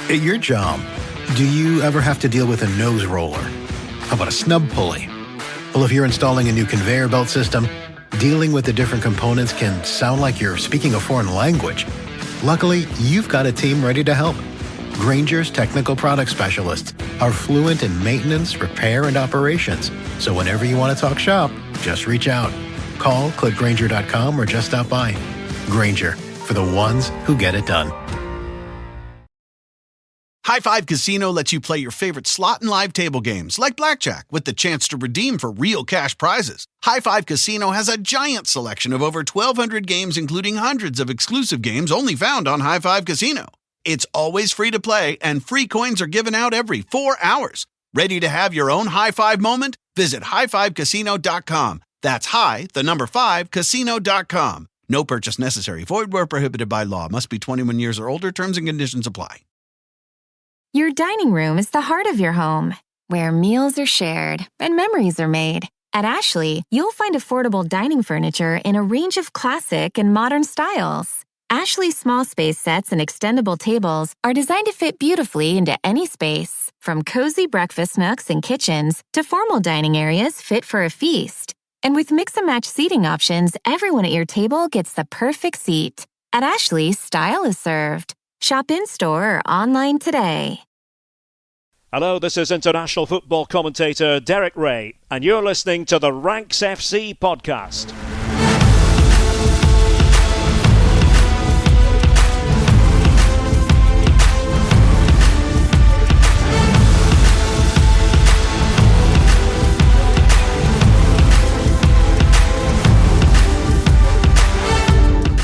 At your job, do you ever have to deal with a nose roller? How about a snub pulley? Well, if you're installing a new conveyor belt system, dealing with the different components can sound like you're speaking a foreign language. Luckily, you've got a team ready to help. Grainger's technical product specialists are fluent in maintenance, repair, and operations. So whenever you want to talk shop, just reach out. Call, click Grainger.com, or just stop by. Grainger, for the ones who get it done. High Five Casino lets you play your favorite slot and live table games like blackjack with the chance to redeem for real cash prizes. High Five Casino has a giant selection of over 1,200 games, including hundreds of exclusive games only found on High Five Casino. It's always free to play, and free coins are given out every 4 hours. Ready to have your own high five moment? Visit highfivecasino.com. That's high, 5, casino.com. No purchase necessary. Void where prohibited by law. Must be 21 years or older. Terms and conditions apply. Your dining room is the heart of your home, where meals are shared and memories are made. At Ashley, you'll find affordable dining furniture in a range of classic and modern styles. Ashley small space sets and extendable tables are designed to fit beautifully into any space, from cozy breakfast nooks and kitchens to formal dining areas fit for a feast. And with mix-and-match seating options, everyone at your table gets the perfect seat. At Ashley, style is served. Shop in-store or online today. Hello, this is international football commentator Derek Ray, and you're listening to the Ranks FC podcast.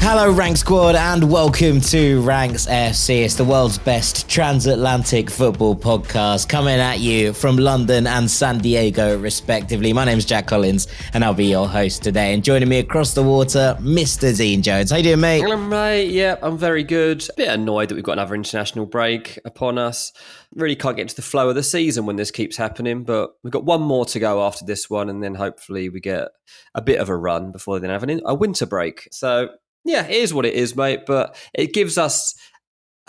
Hello Rank Squad and welcome to Ranks FC. It's the world's best transatlantic football podcast coming at you from London and San Diego respectively. My name's Jack Collins and I'll be your host today. And joining me across the water, Mr. Dean Jones. How you doing, mate? Hello, mate. Yeah, I'm very good. A bit annoyed that we've got another international break upon us. Really can't get into the flow of the season when this keeps happening, but we've got one more to go after this one and then hopefully we get a bit of a run before then have a winter break. So yeah, it is what it is, mate, but it gives us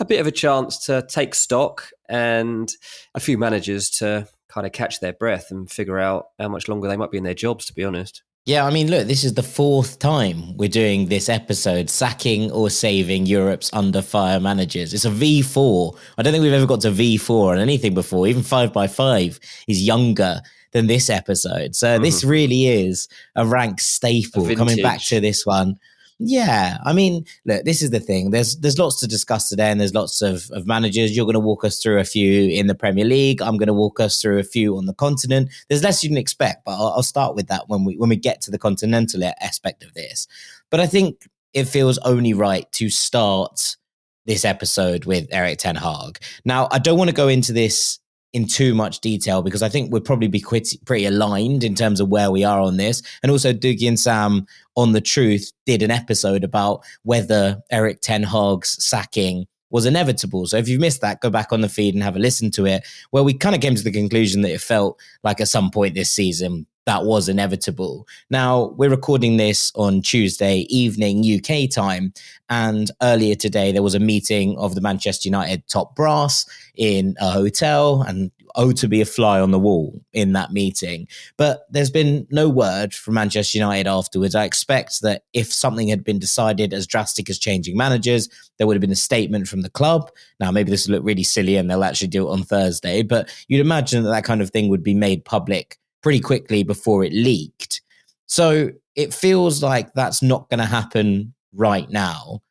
a bit of a chance to take stock and a few managers to kind of catch their breath and figure out how much longer they might be in their jobs, to be honest. Yeah, I mean, look, this is the fourth time we're doing this episode, sacking or saving Europe's under fire managers. It's a V4. I don't think we've ever got to V4 on anything before. Even 5x5 is younger than this episode. So this really is a rank staple coming back to this one. Yeah, I mean, look, this is the thing. There's lots to discuss today and there's lots of managers. You're going to walk us through a few in the Premier League. I'm going to walk us through a few on the continent. There's less you can expect, but I'll start with that when we get to the continental aspect of this. But I think it feels only right to start this episode with Erik ten Hag. Now, I don't want to go into this in too much detail because I think we'll probably be pretty aligned in terms of where we are on this. And also Doogie and Sam on The Truth did an episode about whether Erik ten Hag's sacking was inevitable. So if you've missed that, go back on the feed and have a listen to it, where we kind of came to the conclusion that it felt like at some point this season that was inevitable. Now, we're recording this on Tuesday evening UK time, and earlier today there was a meeting of the Manchester United top brass in a hotel, and to be a fly on the wall in that meeting. But there's been no word from Manchester United afterwards. I expect that if something had been decided as drastic as changing managers, there would have been a statement from the club. Now, maybe this will look really silly and they'll actually do it on Thursday, but you'd imagine that kind of thing would be made public pretty quickly before it leaked. So it feels like that's not going to happen right now.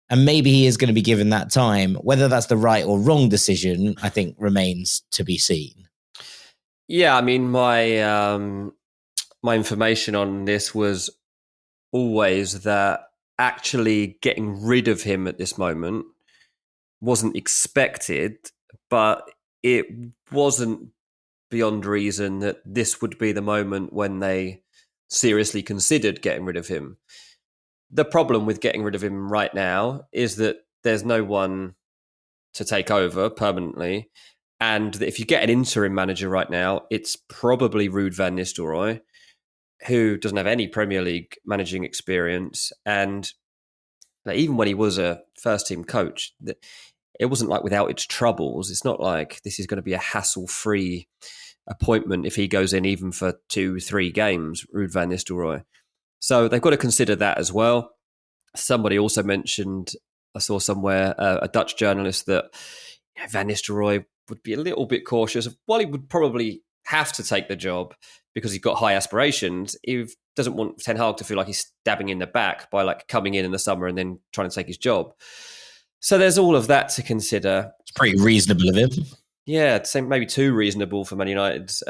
And maybe he is going to be given that time. Whether that's the right or wrong decision, I think remains to be seen. Yeah, I mean, my information on this was always that actually getting rid of him at this moment wasn't expected, but it wasn't beyond reason that this would be the moment when they seriously considered getting rid of him. The problem with getting rid of him right now is that there's no one to take over permanently. And that if you get an interim manager right now, it's probably Ruud van Nistelrooy, who doesn't have any Premier League managing experience. And even when he was a first-team coach, it wasn't like without its troubles. It's not like this is going to be a hassle-free appointment if he goes in even for 2-3 games, Ruud van Nistelrooy. So they've got to consider that as well. Somebody also mentioned, I saw somewhere, a Dutch journalist, that Van Nistelrooy would be a little bit cautious. While he would probably have to take the job because he's got high aspirations, he doesn't want Ten Hag to feel like he's stabbing in the back by like coming in the summer and then trying to take his job. So there's all of that to consider. It's pretty reasonable of him. Yeah, maybe too reasonable from Man United's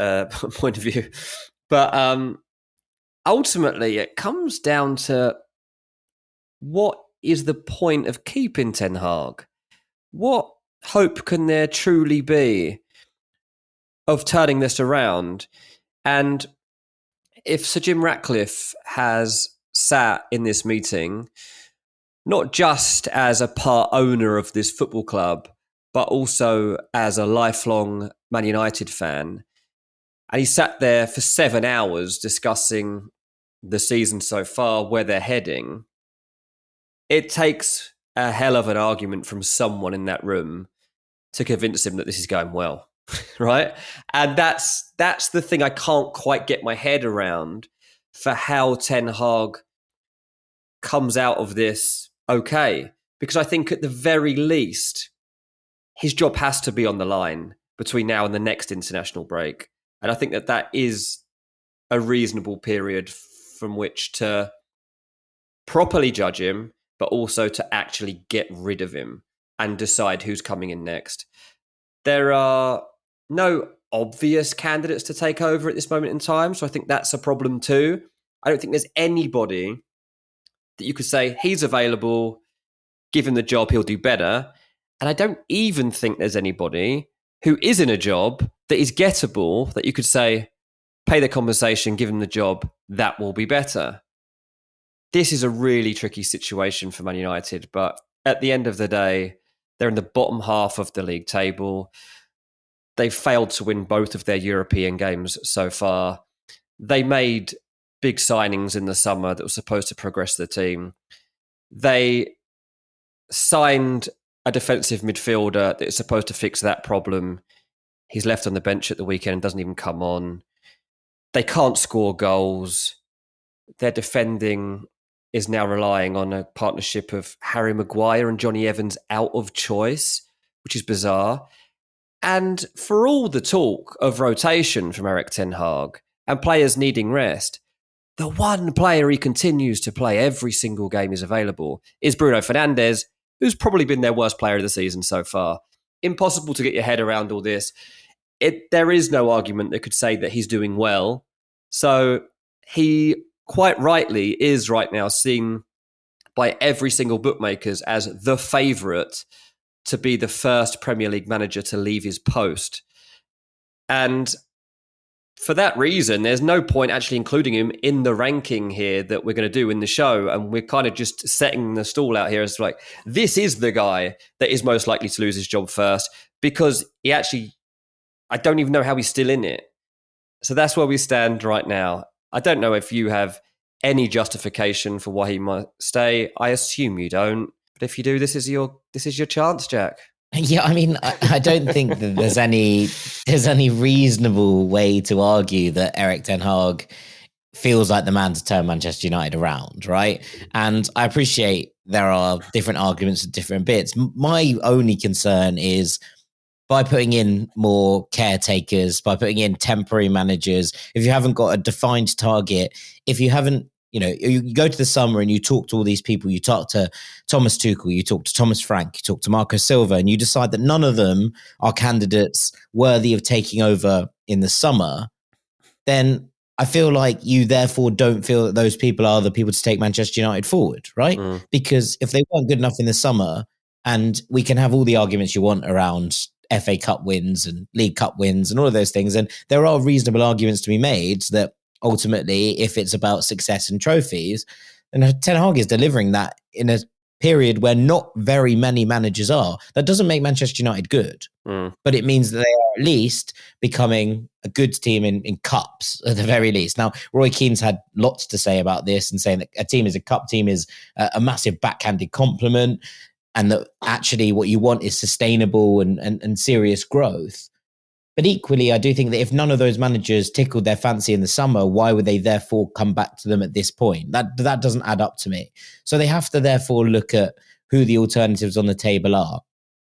point of view. But ultimately, it comes down to what is the point of keeping Ten Hag? What hope can there truly be of turning this around? And if Sir Jim Ratcliffe has sat in this meeting, not just as a part owner of this football club, but also as a lifelong Man United fan, and he sat there for 7 hours discussing the season so far, where they're heading, it takes a hell of an argument from someone in that room to convince him that this is going well, right? And that's the thing I can't quite get my head around for how Ten Hag comes out of this okay. Because I think at the very least, his job has to be on the line between now and the next international break. And I think that is a reasonable period from which to properly judge him, but also to actually get rid of him and decide who's coming in next. There are no obvious candidates to take over at this moment in time, so I think that's a problem too. I don't think there's anybody that you could say, he's available, give him the job, he'll do better. And I don't even think there's anybody who is in a job that is gettable that you could say, pay the compensation, give him the job, that will be better. This is a really tricky situation for Man United, but at the end of the day, they're in the bottom half of the league table. They've failed to win both of their European games so far. They made big signings in the summer that was supposed to progress the team. They signed a defensive midfielder that is supposed to fix that problem. He's left on the bench at the weekend and doesn't even come on. They can't score goals. Their defending is now relying on a partnership of Harry Maguire and Johnny Evans out of choice, which is bizarre. And for all the talk of rotation from Erik Ten Hag and players needing rest, the one player he continues to play every single game is available is Bruno Fernandes, who's probably been their worst player of the season so far. Impossible to get your head around all this. There is no argument that could say that he's doing well. So he quite rightly is right now seen by every single bookmakers as the favourite to be the first Premier League manager to leave his post. And for that reason, there's no point actually including him in the ranking here that we're going to do in the show. And we're kind of just setting the stall out here as like, this is the guy that is most likely to lose his job first, because he actually, I don't even know how he's still in it. So that's where we stand right now. I don't know if you have any justification for why he might stay. I assume you don't. But if you do, this is your chance, Jack. Yeah, I mean, I don't think that there's any reasonable way to argue that Erik Ten Hag feels like the man to turn Manchester United around, right? And I appreciate there are different arguments at different bits. My only concern is by putting in more caretakers, by putting in temporary managers, if you haven't got a defined target, if you haven't, you go to the summer and you talk to all these people, you talk to Thomas Tuchel, you talk to Thomas Frank, you talk to Marco Silva, and you decide that none of them are candidates worthy of taking over in the summer, then I feel like you therefore don't feel that those people are the people to take Manchester United forward, right? Because if they weren't good enough in the summer, and we can have all the arguments you want around FA Cup wins and League Cup wins and all of those things, and there are reasonable arguments to be made that ultimately, if it's about success and trophies, then Ten Hag is delivering that in a period where not very many managers are. That doesn't make Manchester United good, but it means that they are at least becoming a good team in cups at the very least. Now, Roy Keane's had lots to say about this and saying that a team is a cup team is a massive backhanded compliment. and that actually what you want is sustainable and serious growth. But equally, I do think that if none of those managers tickled their fancy in the summer, why would they therefore come back to them at this point? That doesn't add up to me. So they have to therefore look at who the alternatives on the table are.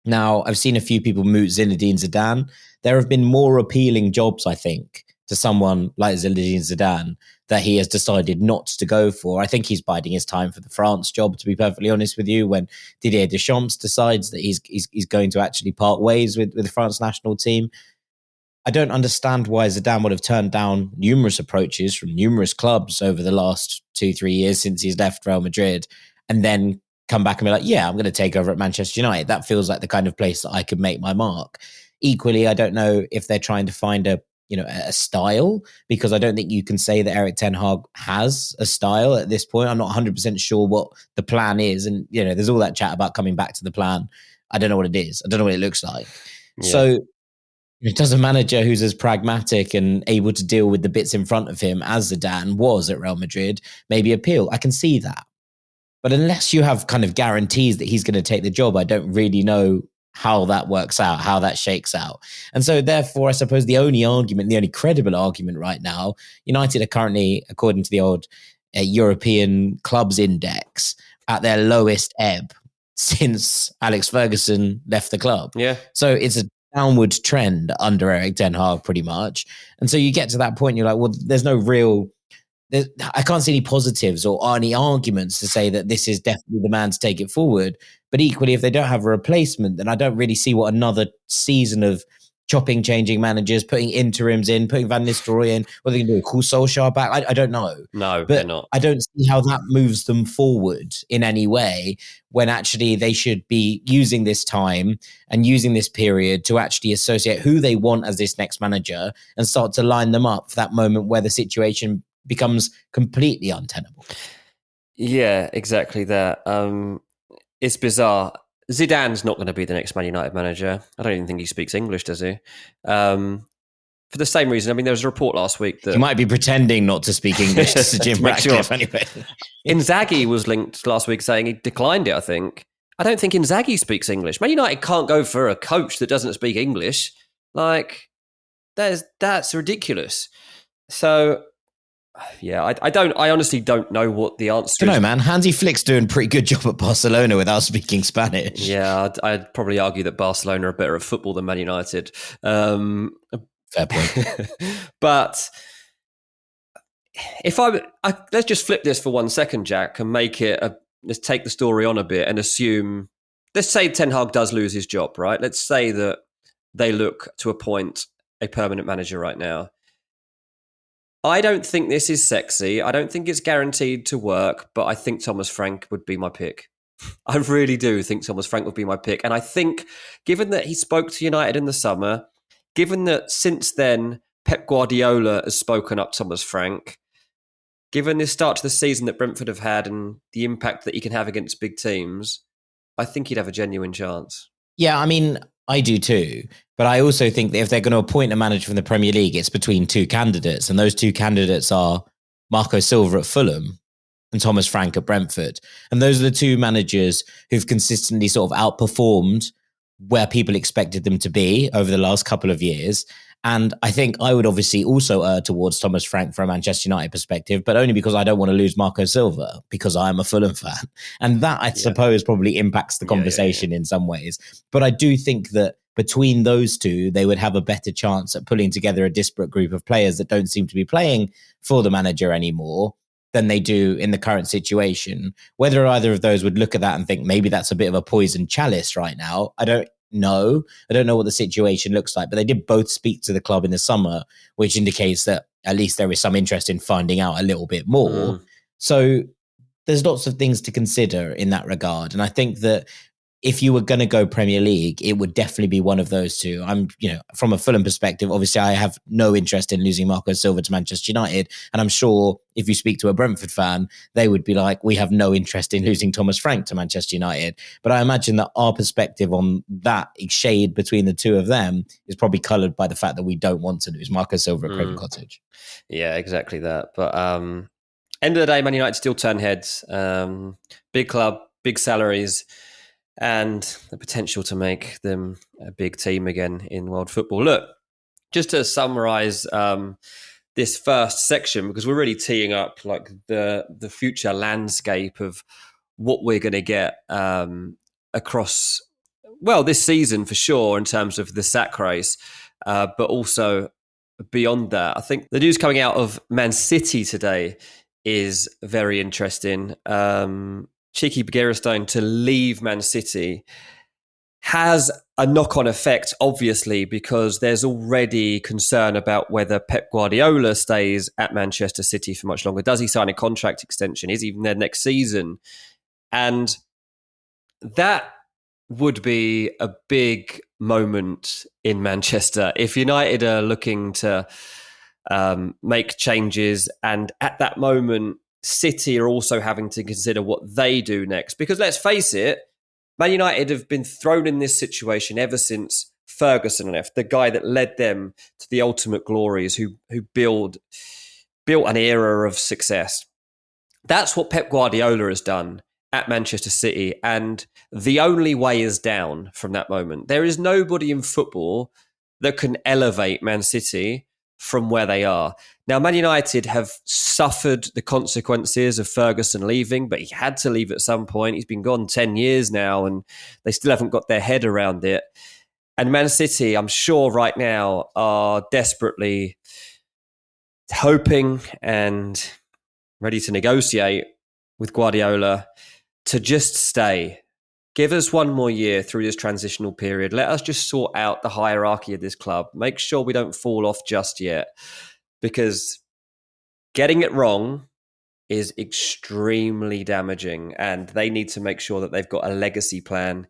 Now, I've seen a few people moot Zinedine Zidane. There have been more appealing jobs, I think, to someone like Zinedine Zidane that he has decided not to go for. I think he's biding his time for the France job, to be perfectly honest with you, when Didier Deschamps decides that he's going to actually part ways with the France national team. I don't understand why Zidane would have turned down numerous approaches from numerous clubs over the last 2-3 years since he's left Real Madrid, and then come back and be like, yeah, I'm going to take over at Manchester United. That feels like the kind of place that I could make my mark. Equally, I don't know if they're trying to find a style, because I don't think you can say that Erik ten Hag has a style at this point. I'm not 100% sure what the plan is. And, there's all that chat about coming back to the plan. I don't know what it is. I don't know what it looks like. Yeah. So it does a manager who's as pragmatic and able to deal with the bits in front of him as Zidane was at Real Madrid maybe appeal. I can see that. But unless you have kind of guarantees that he's going to take the job, I don't really know how that works out, how that shakes out. And so therefore, I suppose the only credible argument right now, United are currently, according to the old European Clubs Index, at their lowest ebb since Alex Ferguson left the club. Yeah. So it's a downward trend under Erik ten Hag pretty much. And so you get to that point, you're like, well, there's no real... I can't see any positives or any arguments to say that this is definitely the man to take it forward. But equally, if they don't have a replacement, then I don't really see what another season of chopping, changing managers, putting interims in, putting Van Nistelrooy in, what are they going to do? Call Solskjaer back? I don't know. No, but they're not. I don't see how that moves them forward in any way, when actually they should be using this time and using this period to actually associate who they want as this next manager and start to line them up for that moment where the situation becomes completely untenable. Yeah, exactly that. It's bizarre. Zidane's not going to be the next Man United manager. I don't even think he speaks English, does he? For the same reason. I mean, there was a report last week that... He might be pretending not to speak English to Jim Ratcliffe anyway. Inzaghi was linked last week saying he declined it, I think. I don't think Inzaghi speaks English. Man United can't go for a coach that doesn't speak English. Like, that's ridiculous. So... yeah, I honestly don't know what the answer is. I don't know, man. Hansi Flick's doing a pretty good job at Barcelona without speaking Spanish. Yeah, I'd probably argue that Barcelona are better at football than Man United. Fair point. But if let's just flip this for 1 second, Jack, and make it let's take the story on a bit and assume, let's say Ten Hag does lose his job, right? Let's say that they look to appoint a permanent manager right now. I don't think this is sexy. I don't think it's guaranteed to work, but I think Thomas Frank would be my pick. I really do think Thomas Frank would be my pick. And I think, given that he spoke to United in the summer, given that since then Pep Guardiola has spoken up Thomas Frank, given this start to the season that Brentford have had and the impact that he can have against big teams, I think he'd have a genuine chance. Yeah, I mean, I do too. But I also think that if they're going to appoint a manager from the Premier League, it's between two candidates. And those two candidates are Marco Silva at Fulham and Thomas Frank at Brentford. And those are the two managers who've consistently sort of outperformed where people expected them to be over the last couple of years. And I think I would obviously also err towards Thomas Frank from a Manchester United perspective, but only because I don't want to lose Marco Silva, because I'm a Fulham fan. And that, I suppose, probably impacts the conversation in some ways. But I do think that between those two, they would have a better chance at pulling together a disparate group of players that don't seem to be playing for the manager anymore than they do in the current situation. Whether either of those would look at that and think maybe that's a bit of a poison chalice right now, I don't know. I don't know what the situation looks like, but they did both speak to the club in the summer, which indicates that at least there is some interest in finding out a little bit more. So there's lots of things to consider in that regard. And I think that if you were going to go Premier League, it would definitely be one of those two. I'm, from a Fulham perspective, obviously I have no interest in losing Marco Silva to Manchester United. And I'm sure if you speak to a Brentford fan, they would be like, we have no interest in losing Thomas Frank to Manchester United. But I imagine that our perspective on that shade between the two of them is probably coloured by the fact that we don't want to lose Marco Silva at Craven Cottage. Yeah, exactly that. But end of the day, Man United still turn heads. Big club, big salaries. and the potential to make them a big team again in world football. Look, just to summarise this first section, because we're really teeing up like the future landscape of what we're going to get across, well, this season for sure in terms of the sack race, but also beyond that. I think the news coming out of Man City today is very interesting. Cheeky Begiristain to leave Man City has a knock-on effect, obviously, because there's already concern about whether Pep Guardiola stays at Manchester City for much longer. Does he sign a contract extension? Is he even there next season? And that would be a big moment in Manchester if United are looking to make changes, and at that moment City are also having to consider what they do next. Because let's face it, Man United have been thrown in this situation ever since Ferguson left, the guy that led them to the ultimate glories, who built an era of success. That's what Pep Guardiola has done at Manchester City, and the only way is down from that moment. There is nobody in football that can elevate Man City from where they are. Now, Man United have suffered the consequences of Ferguson leaving, but he had to leave at some point. He's been gone 10 years now, and they still haven't got their head around it. And Man City, I'm sure right now, are desperately hoping and ready to negotiate with Guardiola to just stay. Give us one more year through this transitional period. Let us just sort out the hierarchy of this club. Make sure we don't fall off just yet. Because getting it wrong is extremely damaging, and they need to make sure that they've got a legacy plan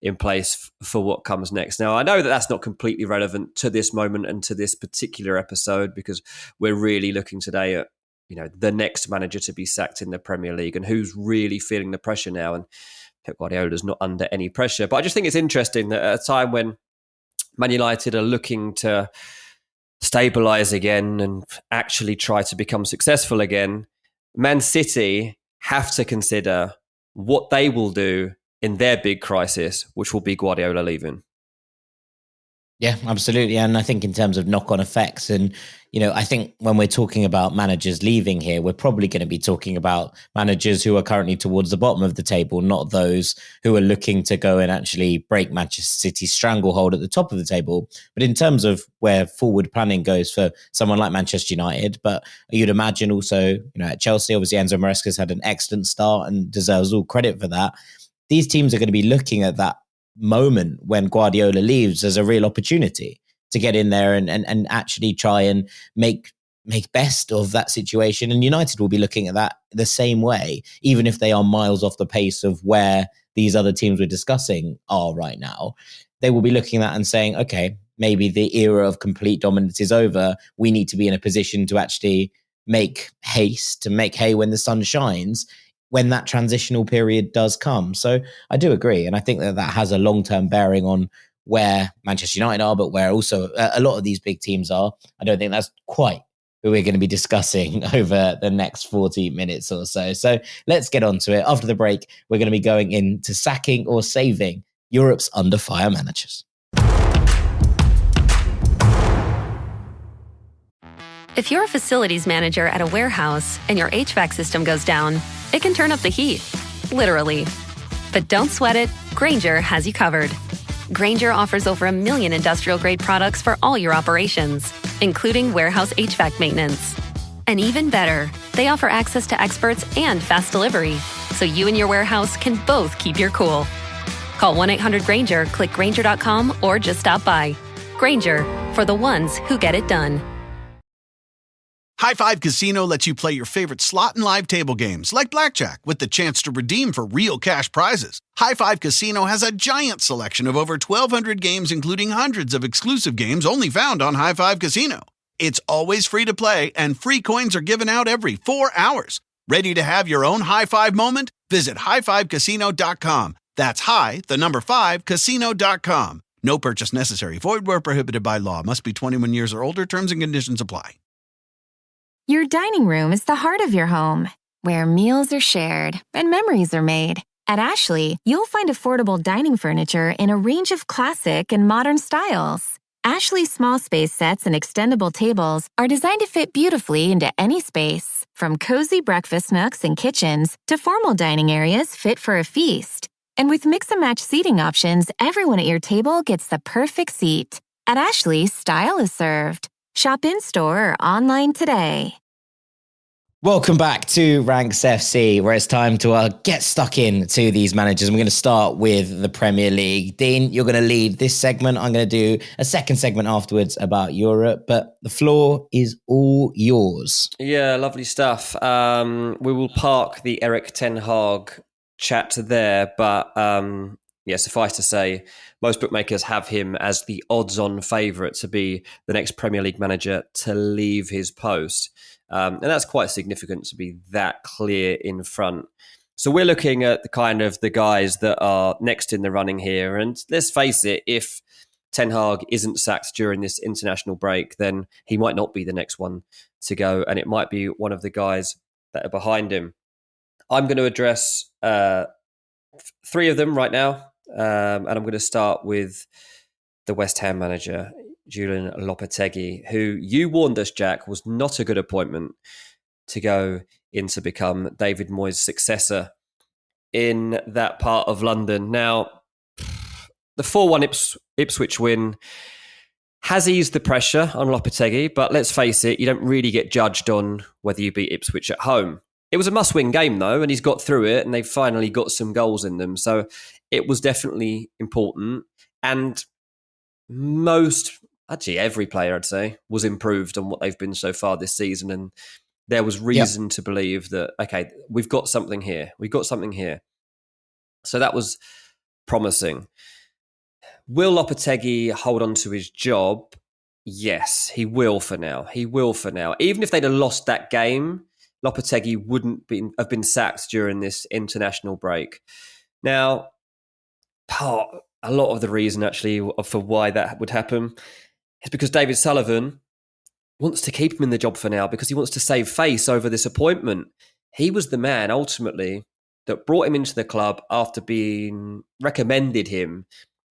in place for what comes next. Now, I know that that's not completely relevant to this moment and to this particular episode, because we're really looking today at, the next manager to be sacked in the Premier League and who's really feeling the pressure now. And Pep Guardiola's not under any pressure. But I just think it's interesting that at a time when Man United are looking to stabilise again and actually try to become successful again, Man City have to consider what they will do in their big crisis, which will be Guardiola leaving. Yeah, absolutely. And I think in terms of knock-on effects, and, I think when we're talking about managers leaving here, we're probably going to be talking about managers who are currently towards the bottom of the table, not those who are looking to go and actually break Manchester City's stranglehold at the top of the table. But in terms of where forward planning goes for someone like Manchester United, but you'd imagine also, at Chelsea, obviously Enzo Maresca's had an excellent start and deserves all credit for that. These teams are going to be looking at that moment when Guardiola leaves as a real opportunity to get in there and actually try and make best of that situation. And United will be looking at that the same way, even if they are miles off the pace of where these other teams we're discussing are right now. They will be looking at that and saying, okay, maybe the era of complete dominance is over. We need to be in a position to actually make hay when the sun shines, when that transitional period does come. So I do agree. And I think that has a long-term bearing on where Manchester United are, but where also a lot of these big teams are. I don't think that's quite who we're going to be discussing over the next 40 minutes or so. So let's get on to it. After the break, we're going to be going into sacking or saving Europe's under fire managers. If you're a facilities manager at a warehouse and your HVAC system goes down, it can turn up the heat, literally. But don't sweat it, Grainger has you covered. Grainger offers over 1 million industrial-grade products for all your operations, including warehouse HVAC maintenance. And even better, they offer access to experts and fast delivery, so you and your warehouse can both keep your cool. Call 1-800-GRAINGER, click Grainger.com, or just stop by. Grainger, for the ones who get it done. High Five Casino lets you play your favorite slot and live table games like blackjack with the chance to redeem for real cash prizes. High Five Casino has a giant selection of over 1,200 games, including hundreds of exclusive games only found on High Five Casino. It's always free to play, and free coins are given out every 4 hours. Ready to have your own high five moment? Visit highfivecasino.com. That's the number 5, casino.com. No purchase necessary. Void where prohibited by law. Must be 21 years or older. Terms and conditions apply. Your dining room is the heart of your home, where meals are shared and memories are made. At Ashley, you'll find affordable dining furniture in a range of classic and modern styles. Ashley's small space sets and extendable tables are designed to fit beautifully into any space, from cozy breakfast nooks and kitchens to formal dining areas fit for a feast. And with mix and match seating options, everyone at your table gets the perfect seat. At Ashley, style is served. Shop in-store or online today. Welcome back to Ranks FC, where it's time to get stuck into these managers. And we're going to start with the Premier League. Dean, you're going to lead this segment. I'm going to do a second segment afterwards about Europe, but the floor is all yours. Yeah, lovely stuff. We will park the Erik Ten Hag chat there, but suffice to say, most bookmakers have him as the odds-on favourite to be the next Premier League manager to leave his post. And that's quite significant to be that clear in front. So we're looking at the guys that are next in the running here. And let's face it, if Ten Hag isn't sacked during this international break, then he might not be the next one to go. And it might be one of the guys that are behind him. I'm going to address three of them right now. And I'm going to start with the West Ham manager, Julen Lopetegui, who you warned us, Jack, was not a good appointment to go in to become David Moyes' successor in that part of London. Now, the 4-1 Ipswich win has eased the pressure on Lopetegui, but let's face it, you don't really get judged on whether you beat Ipswich at home. It was a must-win game, though, and he's got through it, and they finally got some goals in them. So it was definitely important. And every player, I'd say, was improved on what they've been so far this season. And there was reason to believe that, okay, we've got something here. So that was promising. Will Lopetegui hold on to his job? Yes, he will for now. Even if they'd have lost that game, Lopetegui wouldn't have been sacked during this international break. Now, a lot of the reason actually for why that would happen is because David Sullivan wants to keep him in the job for now because he wants to save face over this appointment. He was the man ultimately that brought him into the club after being recommended him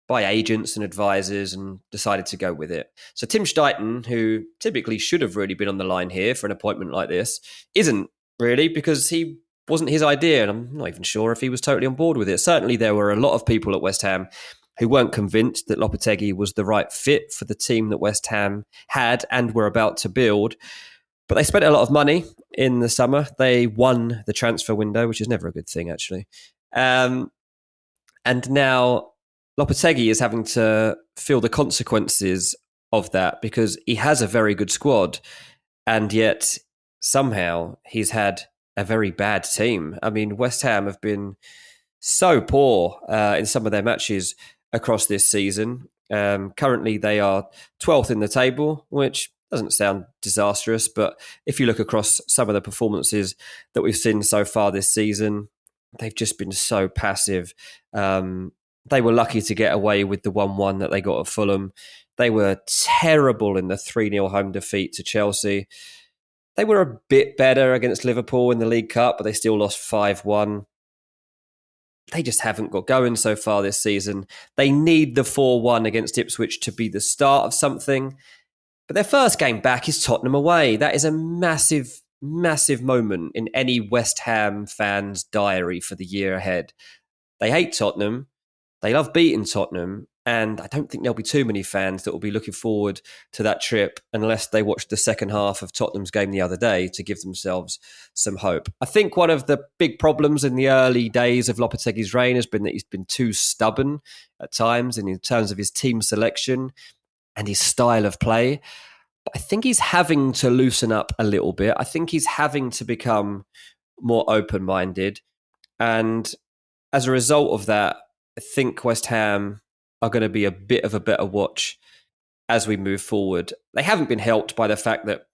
by agents and advisors and decided to go with it. So Tim Steidten, who typically should have really been on the line here for an appointment like this, isn't really, because he wasn't his idea, and I'm not even sure if he was totally on board with it. Certainly there were a lot of people at West Ham who weren't convinced that Lopetegui was the right fit for the team that West Ham had and were about to build. But they spent a lot of money in the summer. They won the transfer window, which is never a good thing, actually. And now Lopetegui is having to feel the consequences of that because he has a very good squad, and yet somehow he's had a very bad team. I mean, West Ham have been so poor in some of their matches across this season. Currently, they are 12th in the table, which doesn't sound disastrous, but if you look across some of the performances that we've seen so far this season, they've just been so passive. They were lucky to get away with the 1-1 that they got at Fulham. They were terrible in the 3-0 home defeat to Chelsea. They were a bit better against Liverpool in the League Cup, but they still lost 5-1. They just haven't got going so far this season. They need the 4-1 against Ipswich to be the start of something. But their first game back is Tottenham away. That is a massive, massive moment in any West Ham fan's diary for the year ahead. They hate Tottenham. They love beating Tottenham. And I don't think there'll be too many fans that will be looking forward to that trip unless they watched the second half of Tottenham's game the other day to give themselves some hope. I think one of the big problems in the early days of Lopetegui's reign has been that he's been too stubborn at times in terms of his team selection and his style of play. But I think he's having to loosen up a little bit. I think he's having to become more open-minded. And as a result of that, I think West Ham are going to be a bit of a better watch as we move forward. They haven't been helped by the fact that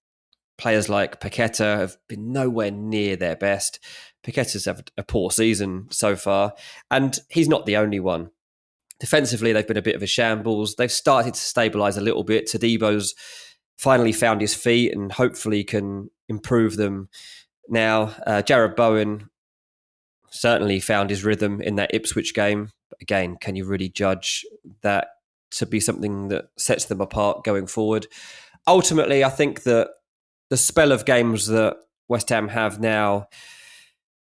players like Paqueta have been nowhere near their best. Paqueta's had a poor season so far, and he's not the only one. Defensively, they've been a bit of a shambles. They've started to stabilise a little bit. Tadebo's finally found his feet and hopefully can improve them now. Jared Bowen, certainly found his rhythm in that Ipswich game. But again, can you really judge that to be something that sets them apart going forward? Ultimately, I think that the spell of games that West Ham have now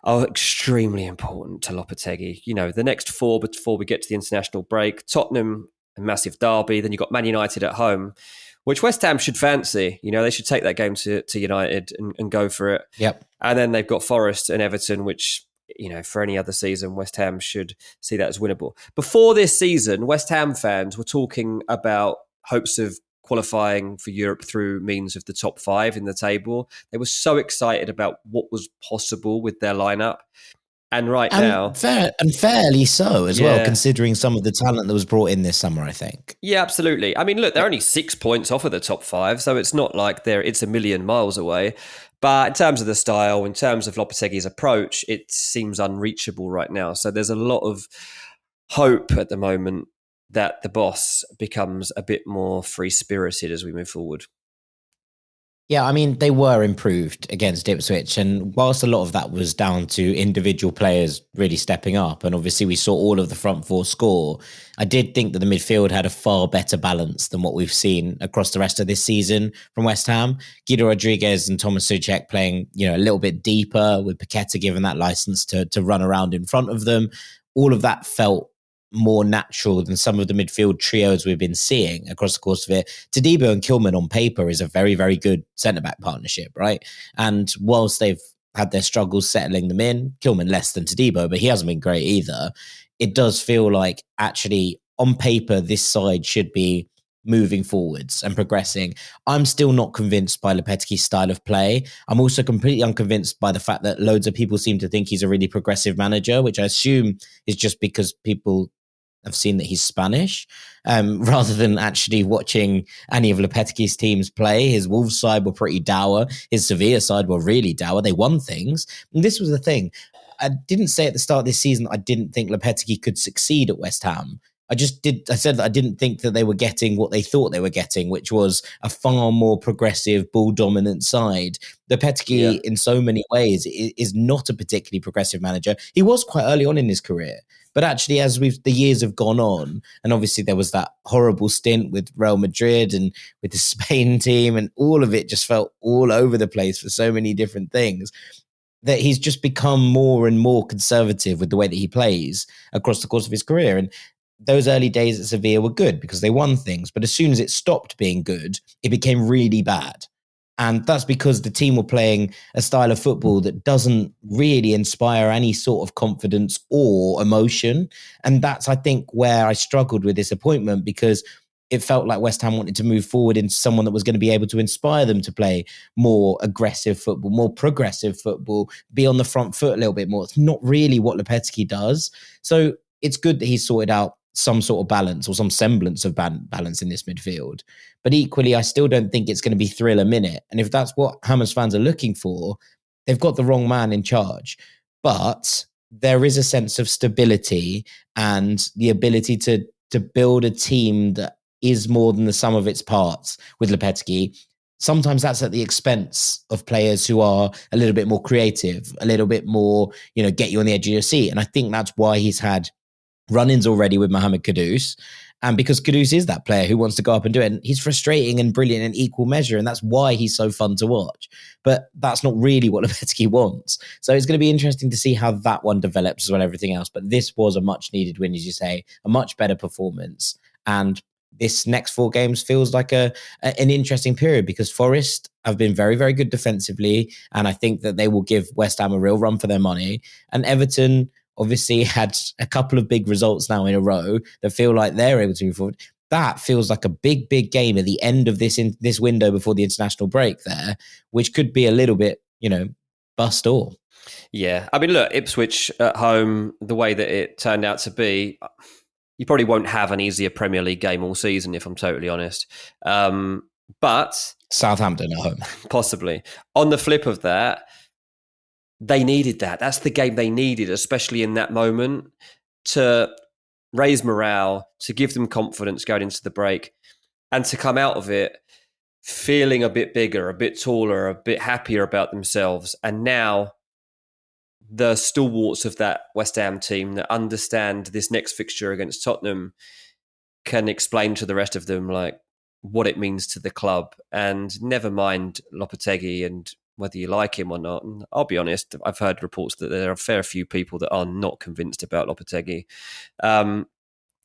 are extremely important to Lopetegui. You know, the next 4 before we get to the international break, Tottenham, a massive derby, then you've got Man United at home, which West Ham should fancy. You know, they should take that game to United and go for it. Yep. And then they've got Forest and Everton, which, you know, for any other season, West Ham should see that as winnable. Before this season, West Ham fans were talking about hopes of qualifying for Europe through means of the top 5 in the table. They were so excited about what was possible with their lineup. And now... fairly so as well, considering some of the talent that was brought in this summer, I think. Yeah, absolutely. I mean, look, they're only 6 points off of the top 5, so it's not like it's a million miles away. But in terms of the style, in terms of Lopetegui's approach, it seems unreachable right now. So there's a lot of hope at the moment that the boss becomes a bit more free-spirited as we move forward. Yeah, I mean, they were improved against Ipswich, and whilst a lot of that was down to individual players really stepping up, and obviously we saw all of the front 4 score, I did think that the midfield had a far better balance than what we've seen across the rest of this season from West Ham. Guido Rodriguez and Thomas Souček playing, a little bit deeper, with Paqueta given that license to run around in front of them. All of that felt more natural than some of the midfield trios we've been seeing across the course of it. Todibo and Kilman on paper is a very, very good centre-back partnership, right? And whilst they've had their struggles settling them in, Kilman less than Todibo, but he hasn't been great either. It does feel like actually on paper, this side should be moving forwards and progressing. I'm still not convinced by Lopetegui's style of play. I'm also completely unconvinced by the fact that loads of people seem to think he's a really progressive manager, which I assume is just because people have seen that he's Spanish, rather than actually watching any of Lopetegui's teams play. His Wolves side were pretty dour. His Sevilla side were really dour. They won things. And this was the thing. I didn't say at the start of this season I didn't think Lopetegui could succeed at West Ham. I said that I didn't think that they were getting what they thought they were getting, which was a far more progressive, ball-dominant side. Lopetegui, in so many ways, is not a particularly progressive manager. He was quite early on in his career. But actually, as the years have gone on, and obviously there was that horrible stint with Real Madrid and with the Spain team, and all of it just felt all over the place for so many different things, that he's just become more and more conservative with the way that he plays across the course of his career. And those early days at Sevilla were good because they won things. But as soon as it stopped being good, it became really bad. And that's because the team were playing a style of football that doesn't really inspire any sort of confidence or emotion. And that's, I think, where I struggled with this appointment, because it felt like West Ham wanted to move forward into someone that was going to be able to inspire them to play more aggressive football, more progressive football, be on the front foot a little bit more. It's not really what Lopetegui does. So it's good that he's sorted out some sort of balance or some semblance of balance in this midfield. But equally, I still don't think it's going to be thrill a minute. And if that's what Hammers fans are looking for, they've got the wrong man in charge. But there is a sense of stability and the ability to build a team that is more than the sum of its parts with Lopetegui. Sometimes that's at the expense of players who are a little bit more creative, a little bit more, get you on the edge of your seat. And I think that's why he's had run-ins already with Mohamed Kudus, and because Kudus is that player who wants to go up and do it, and he's frustrating and brilliant in equal measure, and that's why he's so fun to watch. But that's not really what Lopetegui wants. So it's going to be interesting to see how that one develops as well, everything else. But this was a much-needed win, as you say, a much better performance. And this next 4 games feels like an interesting period, because Forest have been very, very good defensively, and I think that they will give West Ham a real run for their money. And Everton obviously had a couple of big results now in a row that feel like they're able to move forward. That feels like a big, big game at the end of this window before the international break there, which could be a little bit, bust or. Yeah. I mean, look, Ipswich at home, the way that it turned out to be, you probably won't have an easier Premier League game all season, if I'm totally honest. But Southampton at home. Possibly. On the flip of that, they needed that. That's the game they needed, especially in that moment, to raise morale, to give them confidence going into the break, and to come out of it feeling a bit bigger, a bit taller, a bit happier about themselves. And now the stalwarts of that West Ham team that understand this next fixture against Tottenham can explain to the rest of them like what it means to the club, and never mind Lopetegui and whether you like him or not. And I'll be honest, I've heard reports that there are a fair few people that are not convinced about Lopetegui.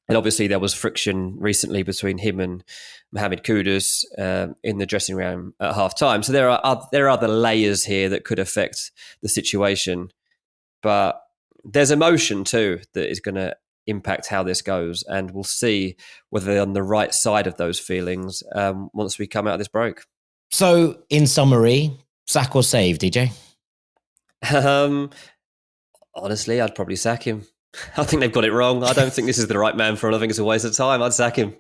And obviously there was friction recently between him and Mohamed Kudus in the dressing room at half-time. So there are other layers here that could affect the situation. But there's emotion too that is going to impact how this goes. And we'll see whether they're on the right side of those feelings once we come out of this break. So, in summary, sack or save, DJ? Honestly, I'd probably sack him. I think they've got it wrong. I don't think this is the right man for him. I think it's a waste of time. I'd sack him.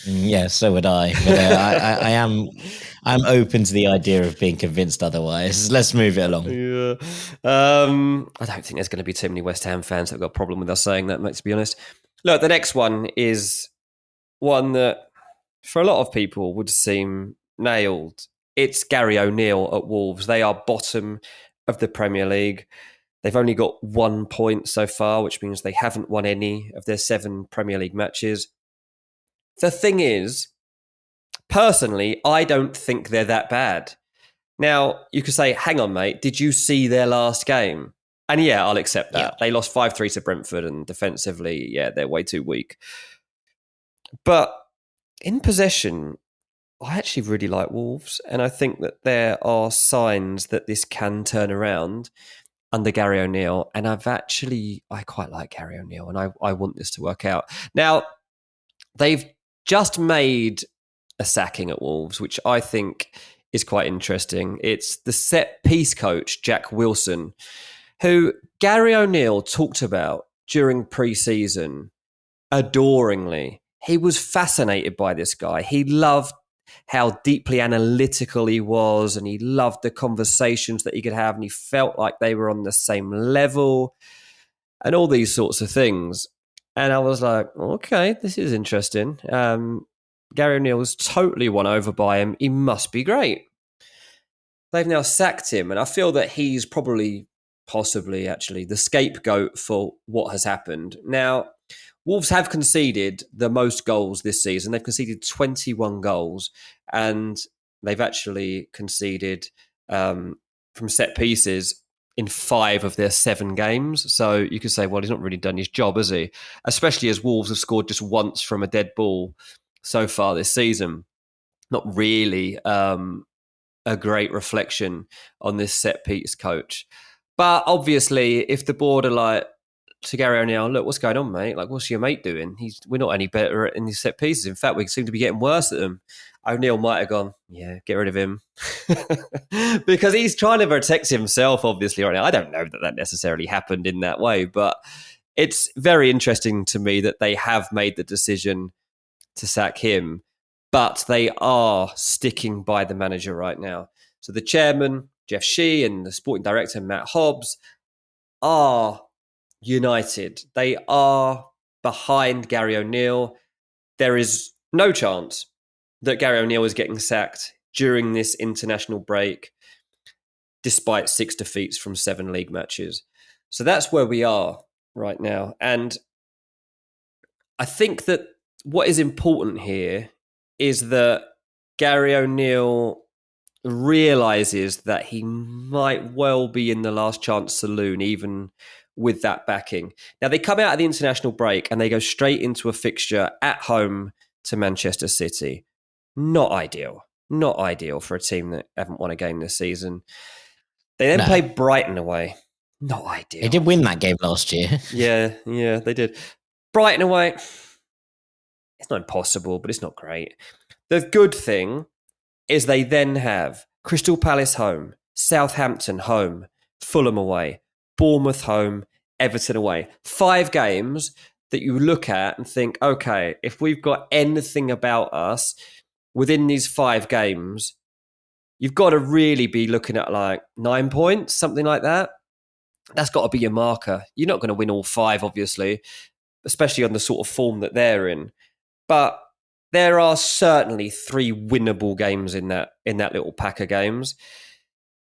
Yeah, so would I. But I'm open to the idea of being convinced otherwise. Let's move it along. Yeah. I don't think there's going to be too many West Ham fans that have got a problem with us saying that, mate, to be honest. Look, the next one is one that for a lot of people would seem nailed. It's Gary O'Neill at Wolves. They are bottom of the Premier League. They've only got 1 point so far, which means they haven't won any of their 7 Premier League matches. The thing is, personally, I don't think they're that bad. Now, you could say, hang on, mate, did you see their last game? And yeah, I'll accept that. Yeah. They lost 5-3 to Brentford, and defensively, yeah, they're way too weak. But in possession, I actually really like Wolves, and I think that there are signs that this can turn around under Gary O'Neill, and I quite like Gary O'Neill, and I want this to work out. Now, they've just made a sacking at Wolves, which I think is quite interesting. It's the set-piece coach, Jack Wilson, who Gary O'Neill talked about during pre-season adoringly. He was fascinated by this guy. He loved how deeply analytical he was, and he loved the conversations that he could have, and he felt like they were on the same level and all these sorts of things. And I was like, okay, this is interesting. Gary O'Neill was totally won over by him. He must be great. They've now sacked him, and I feel that he's possibly actually the scapegoat for what has happened. Now, Wolves have conceded the most goals this season. They've conceded 21 goals, and they've actually conceded from set pieces in 5 of their 7 games. So you could say, well, he's not really done his job, has he? Especially as Wolves have scored just once from a dead ball so far this season. Not really a great reflection on this set piece coach. But obviously, if the board are like, to Gary O'Neill, look, what's going on, mate? Like, what's your mate doing? We're not any better in these set pieces. In fact, we seem to be getting worse at them. O'Neill might have gone, yeah, get rid of him. Because he's trying to protect himself, obviously, right now. I don't know that necessarily happened in that way, but it's very interesting to me that they have made the decision to sack him, but they are sticking by the manager right now. So the chairman, Jeff Shee, and the sporting director, Matt Hobbs, are united. They are behind Gary O'Neill. There is no chance that Gary O'Neill is getting sacked during this international break, despite 6 defeats from 7 league matches. So that's where we are right now. And I think that what is important here is that Gary O'Neill realizes that he might well be in the last chance saloon, even with that backing. Now, they come out of the international break and they go straight into a fixture at home to Manchester City. Not ideal. Not ideal for a team that haven't won a game this season. They then play Brighton away. Not ideal. They did win that game last year. Yeah, they did. Brighton away. It's not impossible, but it's not great. The good thing is they then have Crystal Palace home, Southampton home, Fulham away, Bournemouth home, Everton away. 5 games that you look at and think, okay, if we've got anything about us within these 5 games, you've got to really be looking at like 9 points, something like that. That's got to be your marker. You're not going to win all 5, obviously, especially on the sort of form that they're in. But there are certainly 3 winnable games in that little pack of games.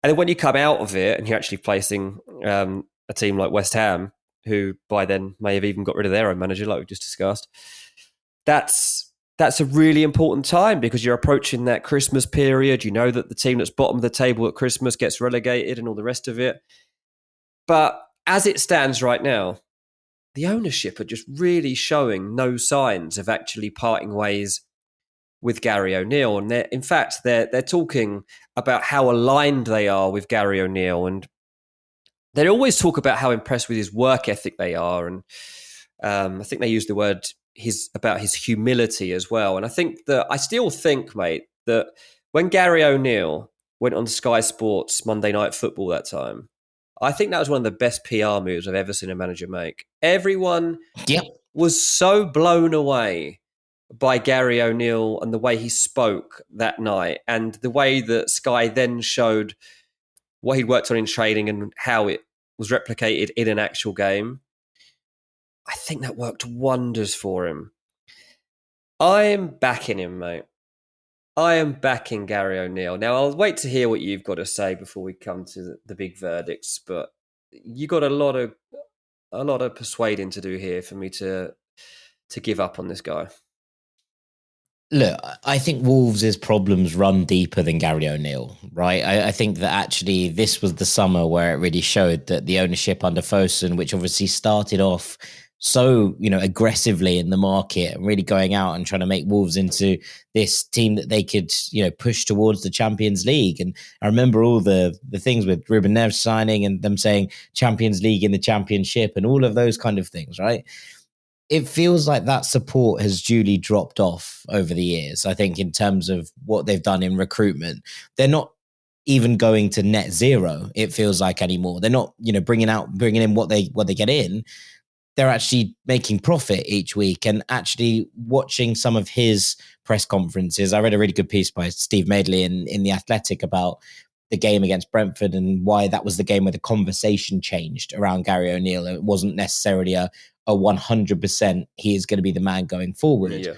And then when you come out of it and you're actually facing a team like West Ham, who by then may have even got rid of their own manager, like we just discussed, that's a really important time because you're approaching that Christmas period. You know that the team that's bottom of the table at Christmas gets relegated and all the rest of it. But as it stands right now, the ownership are just really showing no signs of actually parting ways with Gary O'Neill. And in fact, they're talking about how aligned they are with Gary O'Neill. And they always talk about how impressed with his work ethic they are. And I think they use the word about his humility as well. And I still think, mate, that when Gary O'Neill went on Sky Sports Monday Night Football that time, I think that was one of the best PR moves I've ever seen a manager make. Everyone was so blown away by Gary O'Neill and the way he spoke that night and the way that Sky then showed what he'd worked on in training and how it was replicated in an actual game. I think that worked wonders for him. I am backing him, mate. I am backing Gary O'Neill. Now, I'll wait to hear what you've got to say before we come to the big verdicts, but you got a lot of persuading to do here for me to give up on this guy. Look, I think Wolves' problems run deeper than Gary O'Neill, right? I think that actually this was the summer where it really showed that the ownership under Fosun, which obviously started off so, aggressively in the market and really going out and trying to make Wolves into this team that they could, push towards the Champions League. And I remember all the things with Ruben Neves signing and them saying Champions League in the Championship and all of those kind of things, right? It feels like that support has duly dropped off over the years. I think in terms of what they've done in recruitment, they're not even going to net zero. It feels like anymore. They're not, bringing in what they get in. They're actually making profit each week. And actually watching some of his press conferences, I read a really good piece by Steve Madeley in The Athletic about the game against Brentford and why that was the game where the conversation changed around Gary O'Neill. It wasn't necessarily a 100% he is going to be the man going forward. Yeah.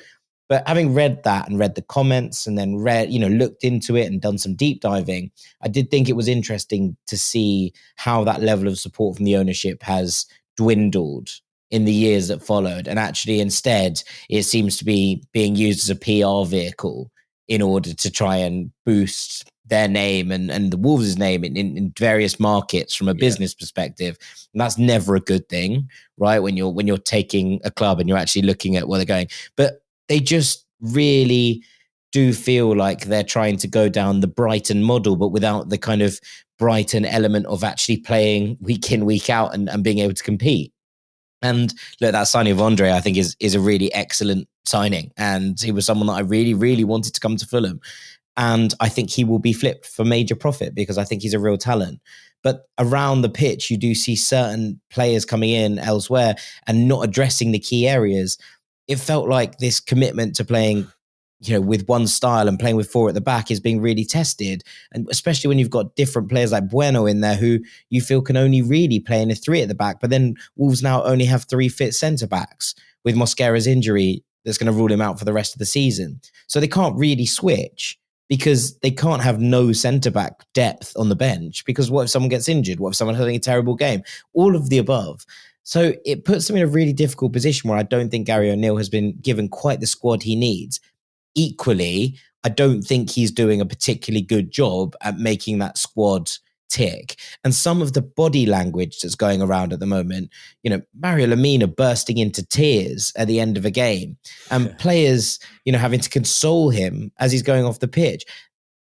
But having read that and read the comments and then looked into it and done some deep diving, I did think it was interesting to see how that level of support from the ownership has dwindled in the years that followed. And actually instead, it seems to be being used as a PR vehicle in order to try and boost their name and the Wolves' name in various markets from a business perspective. And that's never a good thing, right? When you're taking a club and you're actually looking at where they're going. But they just really do feel like they're trying to go down the Brighton model, but without the kind of Brighton element of actually playing week in, week out and being able to compete. And look, that signing of Andre, I think is a really excellent signing. And he was someone that I really, really wanted to come to Fulham. And I think he will be flipped for major profit because I think he's a real talent. But around the pitch, you do see certain players coming in elsewhere and not addressing the key areas. It felt like this commitment to playing, with one style and playing with four at the back is being really tested. And especially when you've got different players like Bueno in there who you feel can only really play in a three at the back. But then Wolves now only have three fit centre-backs with Mosquera's injury that's going to rule him out for the rest of the season. So they can't really switch, because they can't have no centre-back depth on the bench, because what if someone gets injured? What if someone's having a terrible game? All of the above. So it puts them in a really difficult position where I don't think Gary O'Neill has been given quite the squad he needs. Equally, I don't think he's doing a particularly good job at making that squad tick. And some of the body language that's going around at the moment, Mario Lemina bursting into tears at the end of a game and players, having to console him as he's going off the pitch.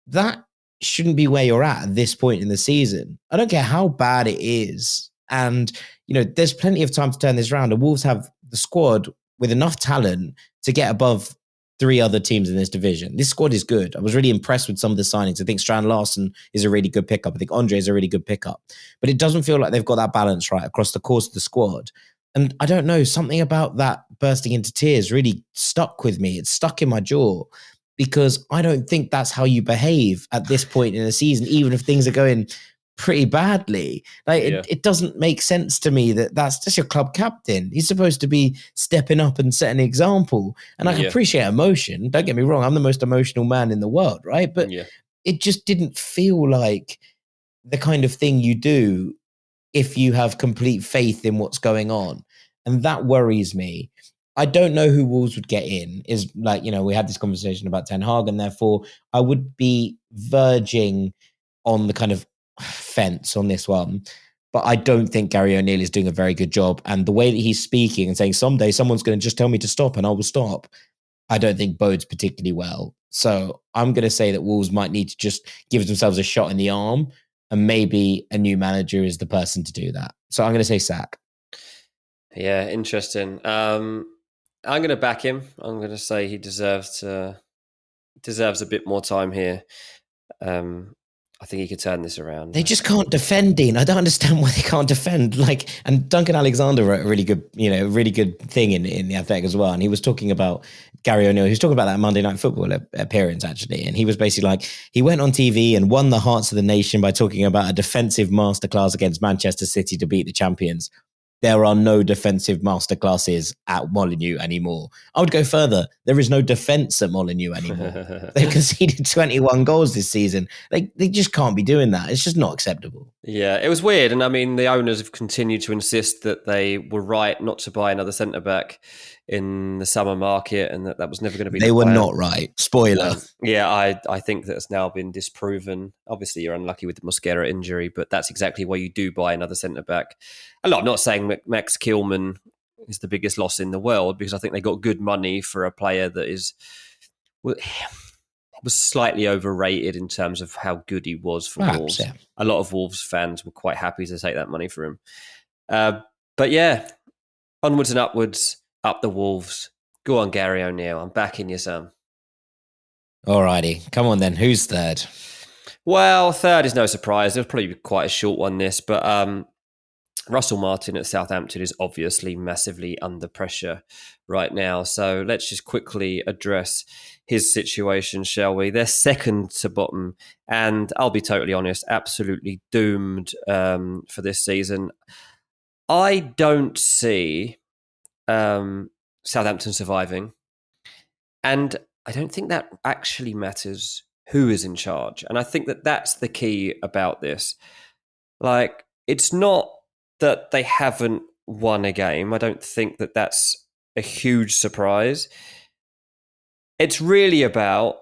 That shouldn't be where you're at this point in the season. I don't care how bad it is. And, there's plenty of time to turn this around. The Wolves have the squad with enough talent to get above three other teams in this division. This squad is good. I was really impressed with some of the signings. I think Strand Larsen is a really good pickup. I think Andre is a really good pickup. But it doesn't feel like they've got that balance right across the course of the squad. And I don't know, something about that bursting into tears really stuck with me. It's stuck in my jaw because I don't think that's how you behave at this point in the season, even if things are going pretty badly. It doesn't make sense to me that's just your club captain. He's supposed to be stepping up and setting an example. And I appreciate emotion. Don't get me wrong. I'm the most emotional man in the world, right? But it just didn't feel like the kind of thing you do if you have complete faith in what's going on. And that worries me. I don't know who Wolves would get in. Is like, we had this conversation about Ten Hag, and therefore I would be verging on the kind of fence on this one. But I don't think Gary O'Neill is doing a very good job. And the way that he's speaking and saying someday someone's going to just tell me to stop and I will stop, I don't think bodes particularly well. So I'm going to say that Wolves might need to just give themselves a shot in the arm, and maybe a new manager is the person to do that. So I'm going to say sack. Yeah, interesting. I'm going to back him. I'm going to say he deserves a bit more time here. I think he could turn this around. They just can't defend, Dean. I don't understand why they can't defend. And Duncan Alexander wrote a really good thing in The Athletic as well. And he was talking about Gary O'Neill. He was talking about that Monday Night Football appearance, actually. And he was basically like, he went on TV and won the hearts of the nation by talking about a defensive masterclass against Manchester City to beat the champions. There are no defensive masterclasses at Molineux anymore. I would go further. There is no defence at Molineux anymore. They've conceded 21 goals this season. They just can't be doing that. It's just not acceptable. Yeah, it was weird. And I mean, the owners have continued to insist that they were right not to buy another centre-back in the summer market, and that was never going to be. They were not right. Spoiler. Yeah, I think that's now been disproven. Obviously, you're unlucky with the Mosquera injury, but that's exactly why you do buy another centre-back. And I'm not saying Max Kilman is the biggest loss in the world, because I think they got good money for a player that was slightly overrated in terms of how good he was for Wolves. Yeah. A lot of Wolves fans were quite happy to take that money for him. But yeah, onwards and upwards, up the Wolves. Go on, Gary O'Neill. I'm backing you, Sam. Alrighty. Come on then. Who's third? Well, third is no surprise. It was probably quite a short one, this, but Russell Martin at Southampton is obviously massively under pressure right now. So let's just quickly address his situation, shall we? They're second to bottom, and I'll be totally honest, absolutely doomed for this season. I don't see Southampton surviving, and I don't think that actually matters who is in charge. And I think that that's the key about this. It's not that they haven't won a game. I don't think that that's a huge surprise. It's really about,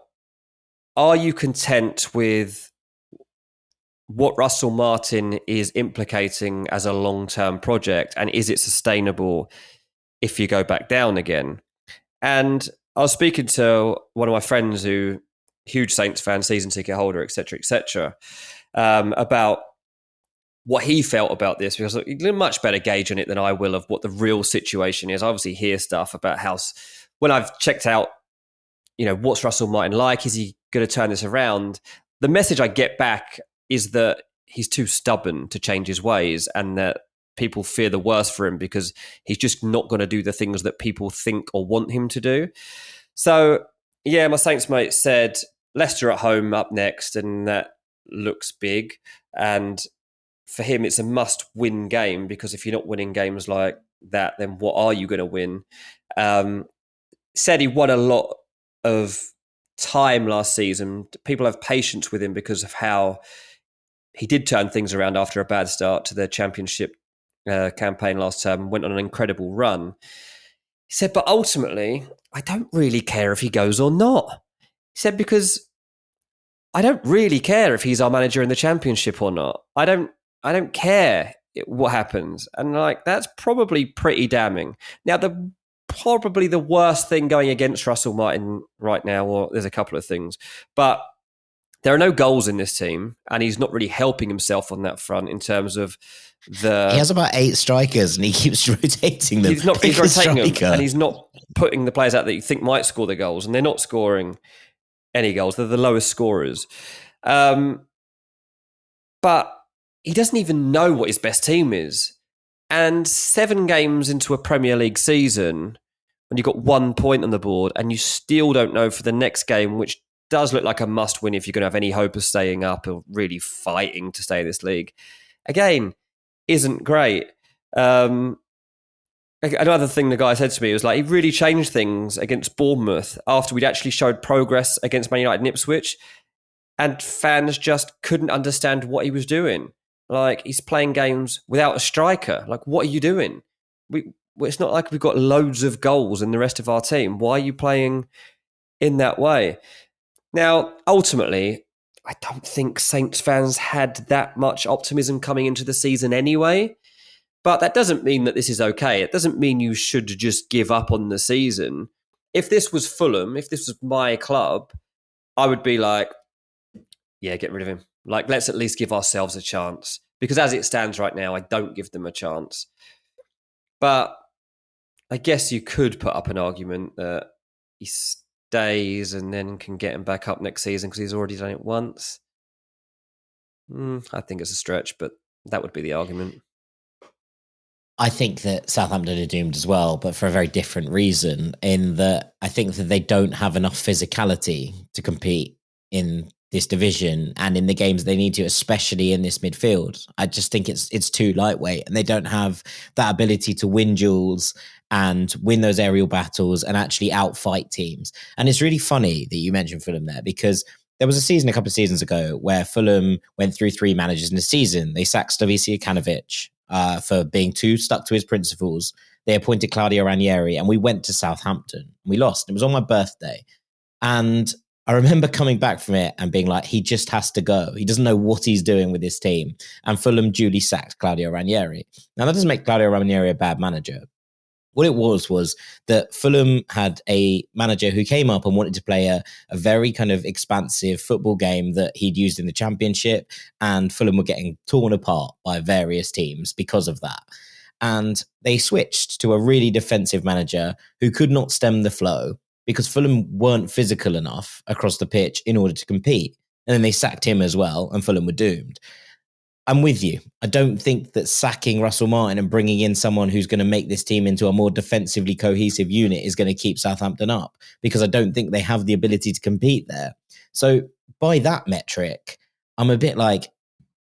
are you content with what Russell Martin is implicating as a long-term project, and is it sustainable if you go back down again? And I was speaking to one of my friends who, huge Saints fan, season ticket holder, etc., about what he felt about this, because he's a much better gauge on it than I will of what the real situation is. I obviously hear stuff about how, when I've checked out, what's Russell Martin like? Is he going to turn this around? The message I get back is that he's too stubborn to change his ways, and that people fear the worst for him because he's just not going to do the things that people think or want him to do. So, yeah, my Saints mate said Leicester at home up next, and that looks big. And for him, it's a must-win game, because if you're not winning games like that, then what are you going to win? Said he won a lot of time last season. People have patience with him because of how he did turn things around after a bad start to the Championship campaign last term, went on an incredible run. He said, but ultimately, I don't really care if he goes or not. He said, because I don't really care if he's our manager in the Championship or not. I don't care what happens. And that's probably pretty damning. Now, probably the worst thing going against Russell Martin right now, or there's a couple of things, but there are no goals in this team, and he's not really helping himself on that front in terms of He has about 8 strikers, and he keeps rotating them. He's rotating them, and he's not putting the players out that you think might score the goals, and they're not scoring any goals. They're the lowest scorers. But he doesn't even know what his best team is. And 7 games into a Premier League season, when you've got 1 point on the board, and you still don't know for the next game, which does look like a must-win if you're going to have any hope of staying up or really fighting to stay in this league, again, isn't great. Another thing the guy said to me was he really changed things against Bournemouth after we'd actually showed progress against Man United and Ipswich. and fans just couldn't understand what he was doing. Like, he's playing games without a striker. Like, what are you doing? It's not like we've got loads of goals in the rest of our team. Why are you playing in that way? Now, ultimately, I don't think Saints fans had that much optimism coming into the season anyway. But that doesn't mean that this is okay. It doesn't mean you should just give up on the season. If this was Fulham, if this was my club, I would be like, yeah, get rid of him. Like, let's at least give ourselves a chance. Because as it stands right now, I don't give them a chance. But I guess you could put up an argument that he stays and then can get him back up next season because he's already done it once. I think it's a stretch, but that would be the argument. I think that Southampton are doomed as well, but for a very different reason, in that I think that they don't have enough physicality to compete in this division and in the games they need to, especially in this midfield. I just think it's too lightweight, and they don't have that ability to win duels and win those aerial battles and actually outfight teams. And it's really funny that you mentioned Fulham there, because there was a season a couple of seasons ago where Fulham went through 3 managers in a season. They sacked Slavica Kanovic for being too stuck to his principles. They appointed Claudio Ranieri, and we went to Southampton. We lost. It was on my birthday. And I remember coming back from it and being like, he just has to go. He doesn't know what he's doing with his team. And Fulham duly sacked Claudio Ranieri. Now, that doesn't make Claudio Ranieri a bad manager. What it was that Fulham had a manager who came up and wanted to play a very kind of expansive football game that he'd used in the Championship, and Fulham were getting torn apart by various teams because of that. And they switched to a really defensive manager who could not stem the flow because Fulham weren't physical enough across the pitch in order to compete. And then they sacked him as well, and Fulham were doomed. I'm with you. I don't think that sacking Russell Martin and bringing in someone who's going to make this team into a more defensively cohesive unit is going to keep Southampton up, because I don't think they have the ability to compete there. So by that metric, I'm a bit like,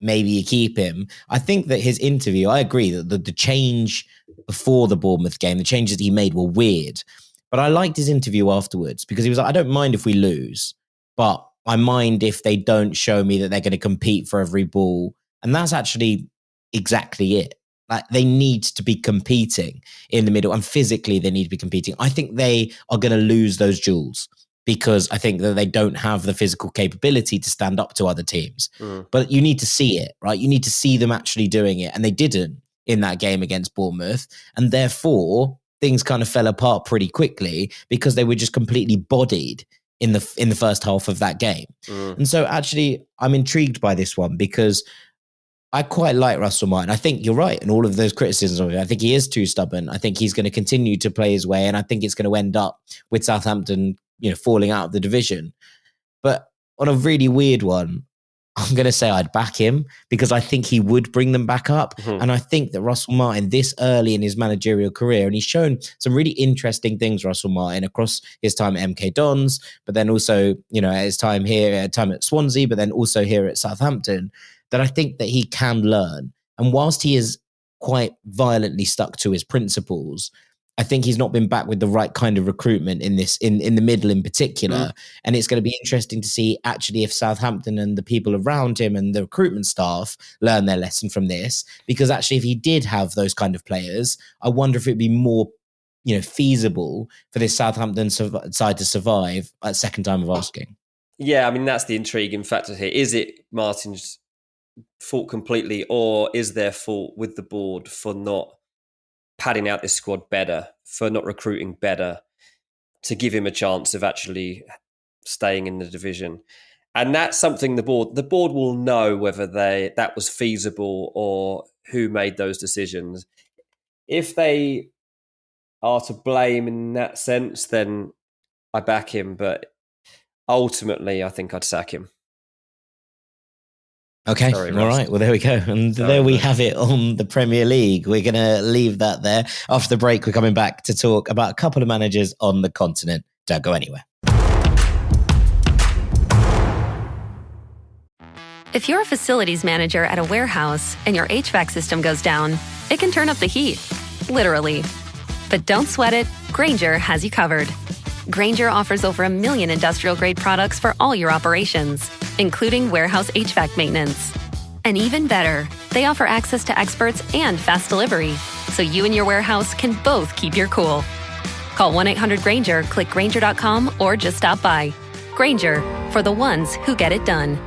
maybe you keep him. I think that his interview, I agree that the change before the Bournemouth game, the changes that he made were weird. But I liked his interview afterwards, because he was like, I don't mind if we lose, but I mind if they don't show me that they're going to compete for every ball. And that's actually exactly it. Like, they need to be competing in the middle, and physically they need to be competing. I think they are going to lose those duels because I think that they don't have the physical capability to stand up to other teams. But you need to see it, right? You need to see them actually doing it. And they didn't in that game against Bournemouth. And therefore, things kind of fell apart pretty quickly because they were just completely bodied in the first half of that game. And so actually, I'm intrigued by this one because I quite like Russell Martin. I think you're right in all of those criticisms of him. I think he is too stubborn. I think he's going to continue to play his way, and I think it's going to end up with Southampton, falling out of the division. But on a really weird one, I'm going to say I'd back him because I think he would bring them back up. And I think that Russell Martin, this early in his managerial career, and he's shown some really interesting things, Russell Martin, across his time at MK Dons, but then also, at his time here, at Swansea, but then also here at Southampton, that I think that he can learn. And whilst he is quite violently stuck to his principles, I think he's not been back with the right kind of recruitment in the middle in particular. And it's going to be interesting to see actually if Southampton and the people around him and the recruitment staff learn their lesson from this. Because actually, if he did have those kind of players, I wonder if it'd be more, feasible for this Southampton side to survive at second time of asking. Yeah, I mean, that's the intriguing factor here. Is it Martin's fault completely, or is there fault with the board for not padding out this squad better, for not recruiting better to give him a chance of actually staying in the division? And that's something the board will know whether that was feasible or who made those decisions. If they are to blame in that sense, then I back him, but ultimately I think I'd sack him. Okay, all right. Well, there we go. And there we have it on the Premier League. We're going to leave that there. After the break, we're coming back to talk about a couple of managers on the continent. Don't go anywhere. If you're a facilities manager at a warehouse and your HVAC system goes down, it can turn up the heat, literally. But don't sweat it. Grainger has you covered. Grainger offers over 1 million industrial-grade products for all your operations, including warehouse HVAC maintenance. And even better, they offer access to experts and fast delivery, so you and your warehouse can both keep your cool. Call 1-800-GRAINGER, click Grainger.com, or just stop by. Grainger, for the ones who get it done.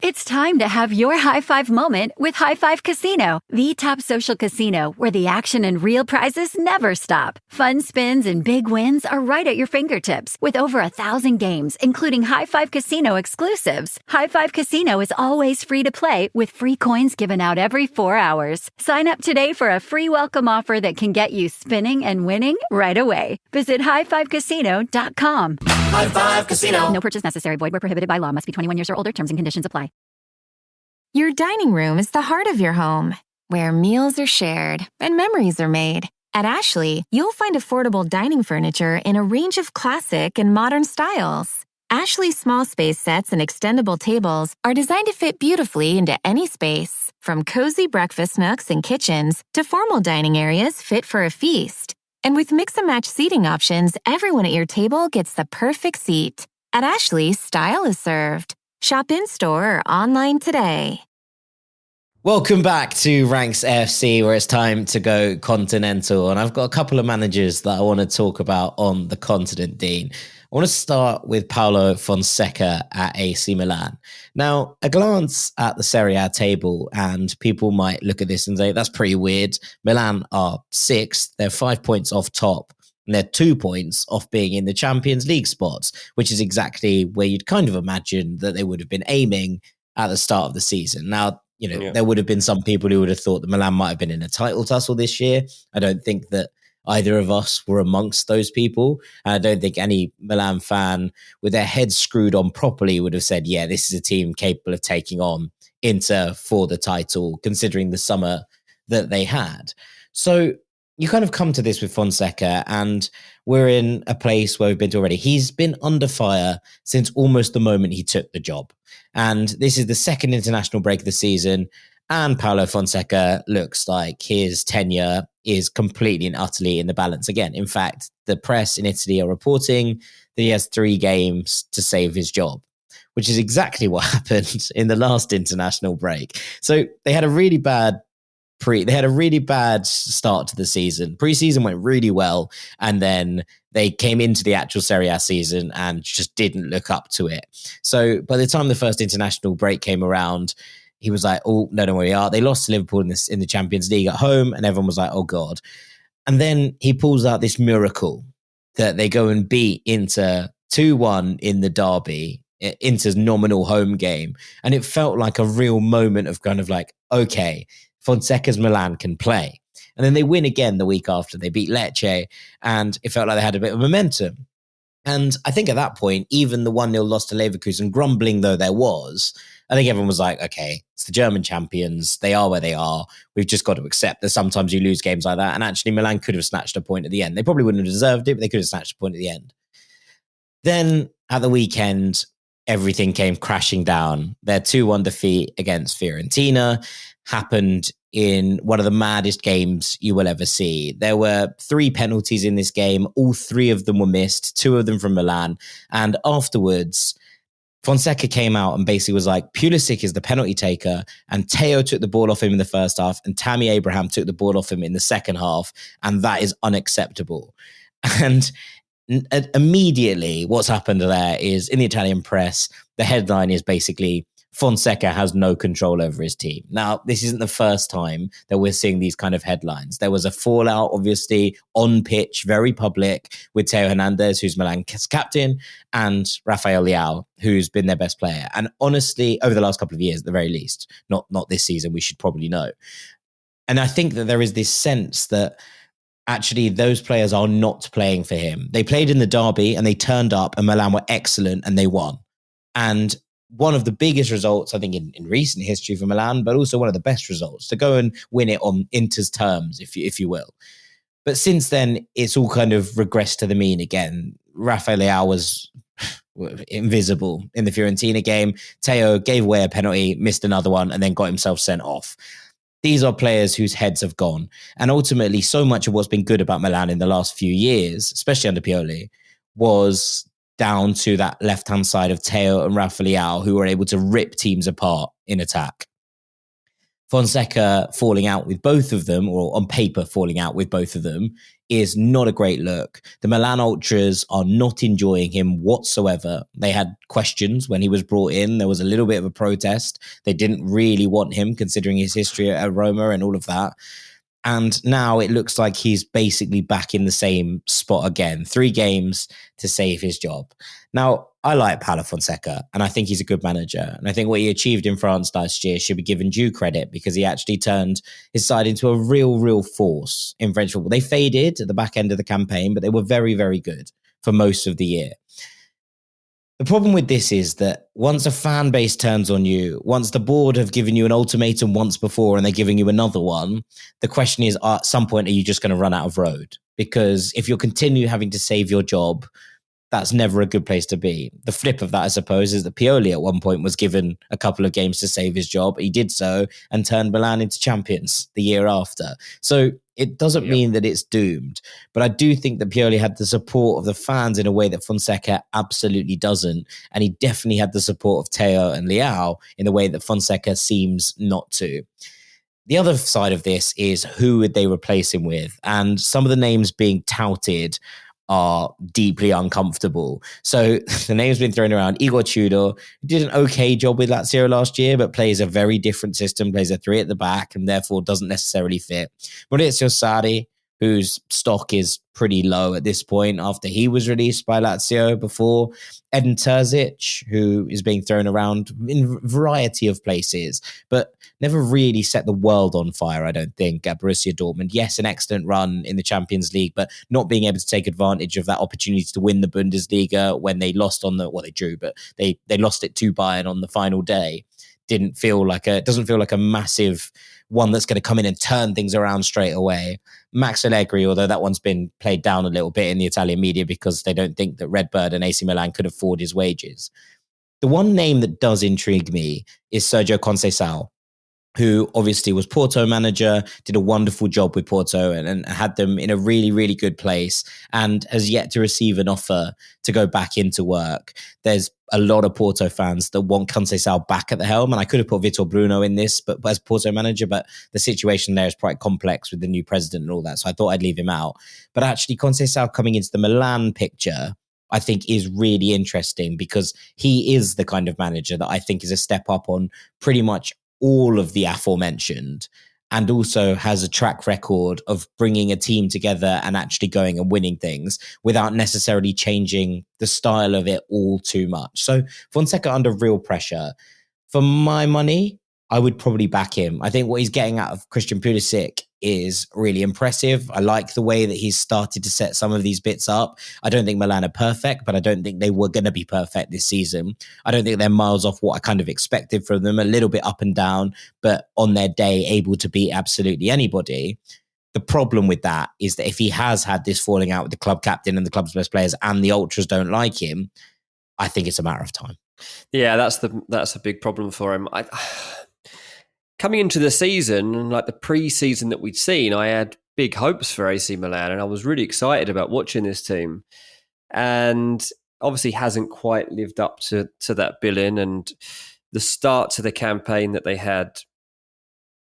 It's time to have your high-five moment with High Five Casino, the top social casino where the action and real prizes never stop. Fun spins and big wins are right at your fingertips with over 1,000 games, including High Five Casino exclusives. High Five Casino is always free to play with free coins given out every 4 hours. Sign up today for a free welcome offer that can get you spinning and winning right away. Visit highfivecasino.com. High Five Casino. No purchase necessary. Void where prohibited by law. Must be 21 years or older. Terms and conditions apply. Your dining room is the heart of your home, where meals are shared and memories are made. At Ashley, you'll find affordable dining furniture in a range of classic and modern styles. Ashley's small space sets and extendable tables are designed to fit beautifully into any space, from cozy breakfast nooks and kitchens to formal dining areas fit for a feast. And with mix-and-match seating options, everyone at your table gets the perfect seat. At Ashley, style is served. Shop in-store or online today. Welcome back to Ranks FC, where it's time to go continental. And I've got a couple of managers that I want to talk about on the continent, Dean. I want to start with Paulo Fonseca at AC Milan. Now, a glance at the Serie A table, and people might look at this and say, that's pretty weird. Milan are 6th. They're 5 points off top. And they're 2 points off being in the Champions League spots, which is exactly where you'd kind of imagine that they would have been aiming at the start of the season. Now, there would have been some people who would have thought that Milan might have been in a title tussle this year. I don't think that either of us were amongst those people. And I don't think any Milan fan with their heads screwed on properly would have said, yeah, this is a team capable of taking on Inter for the title, considering the summer that they had. So you kind of come to this with Fonseca, and we're in a place where we've been to already. He's been under fire since almost the moment he took the job. And this is the second international break of the season. And Paulo Fonseca looks like his tenure is completely and utterly in the balance again. In fact, the press in Italy are reporting that he has 3 games to save his job, which is exactly what happened in the last international break. So they had a really bad start to the season. Pre-season went really well, and then they came into the actual Serie A season and just didn't look up to it. So by the time the first international break came around, he was like, oh, no, don't worry. They lost to Liverpool in the Champions League at home, and everyone was like, oh, God. And then he pulls out this miracle that they go and beat Inter 2-1 in the derby, Inter's nominal home game. And it felt like a real moment of kind of like, okay, Fonseca's Milan can play. And then they win again the week after. They beat Lecce, and it felt like they had a bit of momentum. And I think at that point, even the 1-0 loss to Leverkusen, grumbling though there was, I think everyone was like, okay, it's the German champions. They are where they are. We've just got to accept that sometimes you lose games like that. And actually, Milan could have snatched a point at the end. They probably wouldn't have deserved it, but they could have snatched a point at the end. Then at the weekend, everything came crashing down. Their 2-1 defeat against Fiorentina happened in one of the maddest games you will ever see. There were 3 penalties in this game. All 3 of them were missed, 2 of them from Milan. And afterwards, Fonseca came out and basically was like, Pulisic is the penalty taker, and Teo took the ball off him in the first half, and Tammy Abraham took the ball off him in the second half, and that is unacceptable. And immediately what's happened there is, in the Italian press, the headline is basically, Fonseca has no control over his team. Now, this isn't the first time that we're seeing these kind of headlines. There was a fallout, obviously, on pitch, very public, with Teo Hernandez, who's Milan's captain, and Rafael Leao, who's been their best player. And honestly, over the last couple of years, at the very least, not this season, we should probably know. And I think that there is this sense that actually those players are not playing for him. They played in the derby and they turned up, and Milan were excellent and they won. And one of the biggest results, I think, in recent history for Milan, but also one of the best results to go and win it on Inter's terms, if you will. But since then, it's all kind of regressed to the mean again. Rafael Leao was invisible in the Fiorentina game. Teo gave away a penalty, missed another one, and then got himself sent off. These are players whose heads have gone. And ultimately, so much of what's been good about Milan in the last few years, especially under Pioli, was down to that left-hand side of Teo and Rafa Leao, who were able to rip teams apart in attack. Fonseca falling out with both of them, or on paper falling out with both of them, is not a great look. The Milan Ultras are not enjoying him whatsoever. They had questions when he was brought in. There was a little bit of a protest. They didn't really want him, considering his history at Roma and all of that. And now it looks like he's basically back in the same spot again. 3 games to save his job. Now, I like Paulo Fonseca, and I think he's a good manager. And I think what he achieved in France last year should be given due credit, because he actually turned his side into a real force in French football. They faded at the back end of the campaign, but they were very, very good for most of the year. The problem with this is that once a fan base turns on you, once the board have given you an ultimatum once before and they're giving you another one, the question is, at some point, are you just going to run out of road? Because if you'll continue having to save your job, that's never a good place to be. The flip of that, I suppose, is that Pioli at one point was given a couple of games to save his job. He did so and turned Milan into champions the year after. So it doesn't mean that it's doomed. But I do think that Pioli had the support of the fans in a way that Fonseca absolutely doesn't. And he definitely had the support of Teo and Leao in the way that Fonseca seems not to. The other side of this is, who would they replace him with? And some of the names being touted are deeply uncomfortable. So the name's been thrown around. Igor Tudor did an okay job with Lazio last year, but plays a very different system, plays a 3 at the back, and therefore doesn't necessarily fit. Maurizio Sarri, whose stock is pretty low at this point after he was released by Lazio before. Edin Terzic, who is being thrown around in a variety of places, but never really set the world on fire, I don't think, at Borussia Dortmund. Yes, an excellent run in the Champions League, but not being able to take advantage of that opportunity to win the Bundesliga when they lost on they drew, but they lost it to Bayern on the final day. Doesn't feel like a massive one that's going to come in and turn things around straight away. Max Allegri, although that one's been played down a little bit in the Italian media because they don't think that Redbird and AC Milan could afford his wages. The one name that does intrigue me is Sergio Conceição, who obviously was Porto manager, did a wonderful job with Porto and had them in a really, really good place, and has yet to receive an offer to go back into work. There's a lot of Porto fans that want Conceição back at the helm, and I could have put Vitor Bruno in this, but as Porto manager, but the situation there is quite complex with the new president and all that, so I thought I'd leave him out. But actually, Conceição coming into the Milan picture, I think, is really interesting, because he is the kind of manager that I think is a step up on pretty much all of the aforementioned, and also has a track record of bringing a team together and actually going and winning things without necessarily changing the style of it all too much. So Fonseca under real pressure. For my money, I would probably back him. I think what he's getting out of Christian Pulisic is really impressive. I like the way that he's started to set some of these bits up. I don't think Milan are perfect, but I don't think they were going to be perfect this season. I don't think they're miles off what I kind of expected from them, a little bit up and down, but on their day, able to beat absolutely anybody. The problem with that is that if he has had this falling out with the club captain and the club's best players and the Ultras don't like him, I think it's a matter of time. Yeah, that's a big problem for him. Coming into the season, like the pre-season that we'd seen, I had big hopes for AC Milan, and I was really excited about watching this team. And obviously hasn't quite lived up to that billing, and the start to the campaign that they had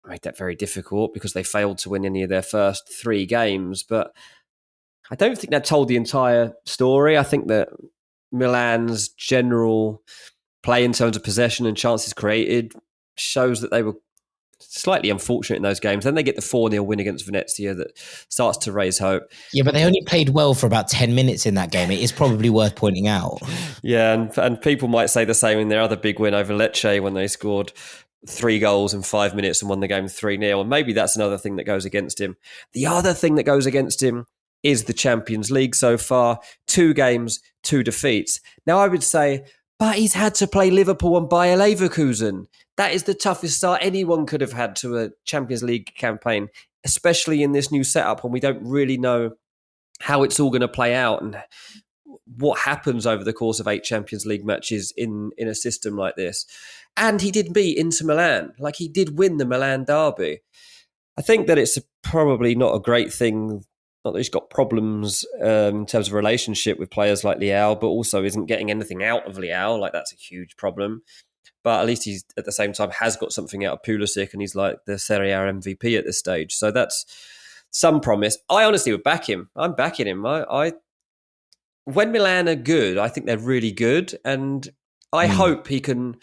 made that very difficult because they failed to win any of their first 3 games. But I don't think that told the entire story. I think that Milan's general play in terms of possession and chances created shows that they were slightly unfortunate in those games. Then they get the 4-0 win against Venezia that starts to raise hope. Yeah, but they only played well for about 10 minutes in that game. It is probably worth pointing out. Yeah, and people might say the same in their other big win over Lecce when they scored 3 goals in 5 minutes and won the game 3-0. And maybe that's another thing that goes against him. The other thing that goes against him is the Champions League so far. 2 games, 2 defeats. Now I would say, but he's had to play Liverpool and Bayer Leverkusen. That is the toughest start anyone could have had to a Champions League campaign, especially in this new setup when we don't really know how it's all going to play out and what happens over the course of 8 Champions League matches in a system like this. And he did beat Inter Milan. Like, he did win the Milan derby. I think that it's probably not a great thing. Not that he's got problems in terms of relationship with players like Leao, but also isn't getting anything out of Leao. Like, that's a huge problem. But at least he's, at the same time, has got something out of Pulisic, and he's like the Serie A MVP at this stage. So that's some promise. I honestly would back him. I'm backing him. I when Milan are good, I think they're really good, and I hope he can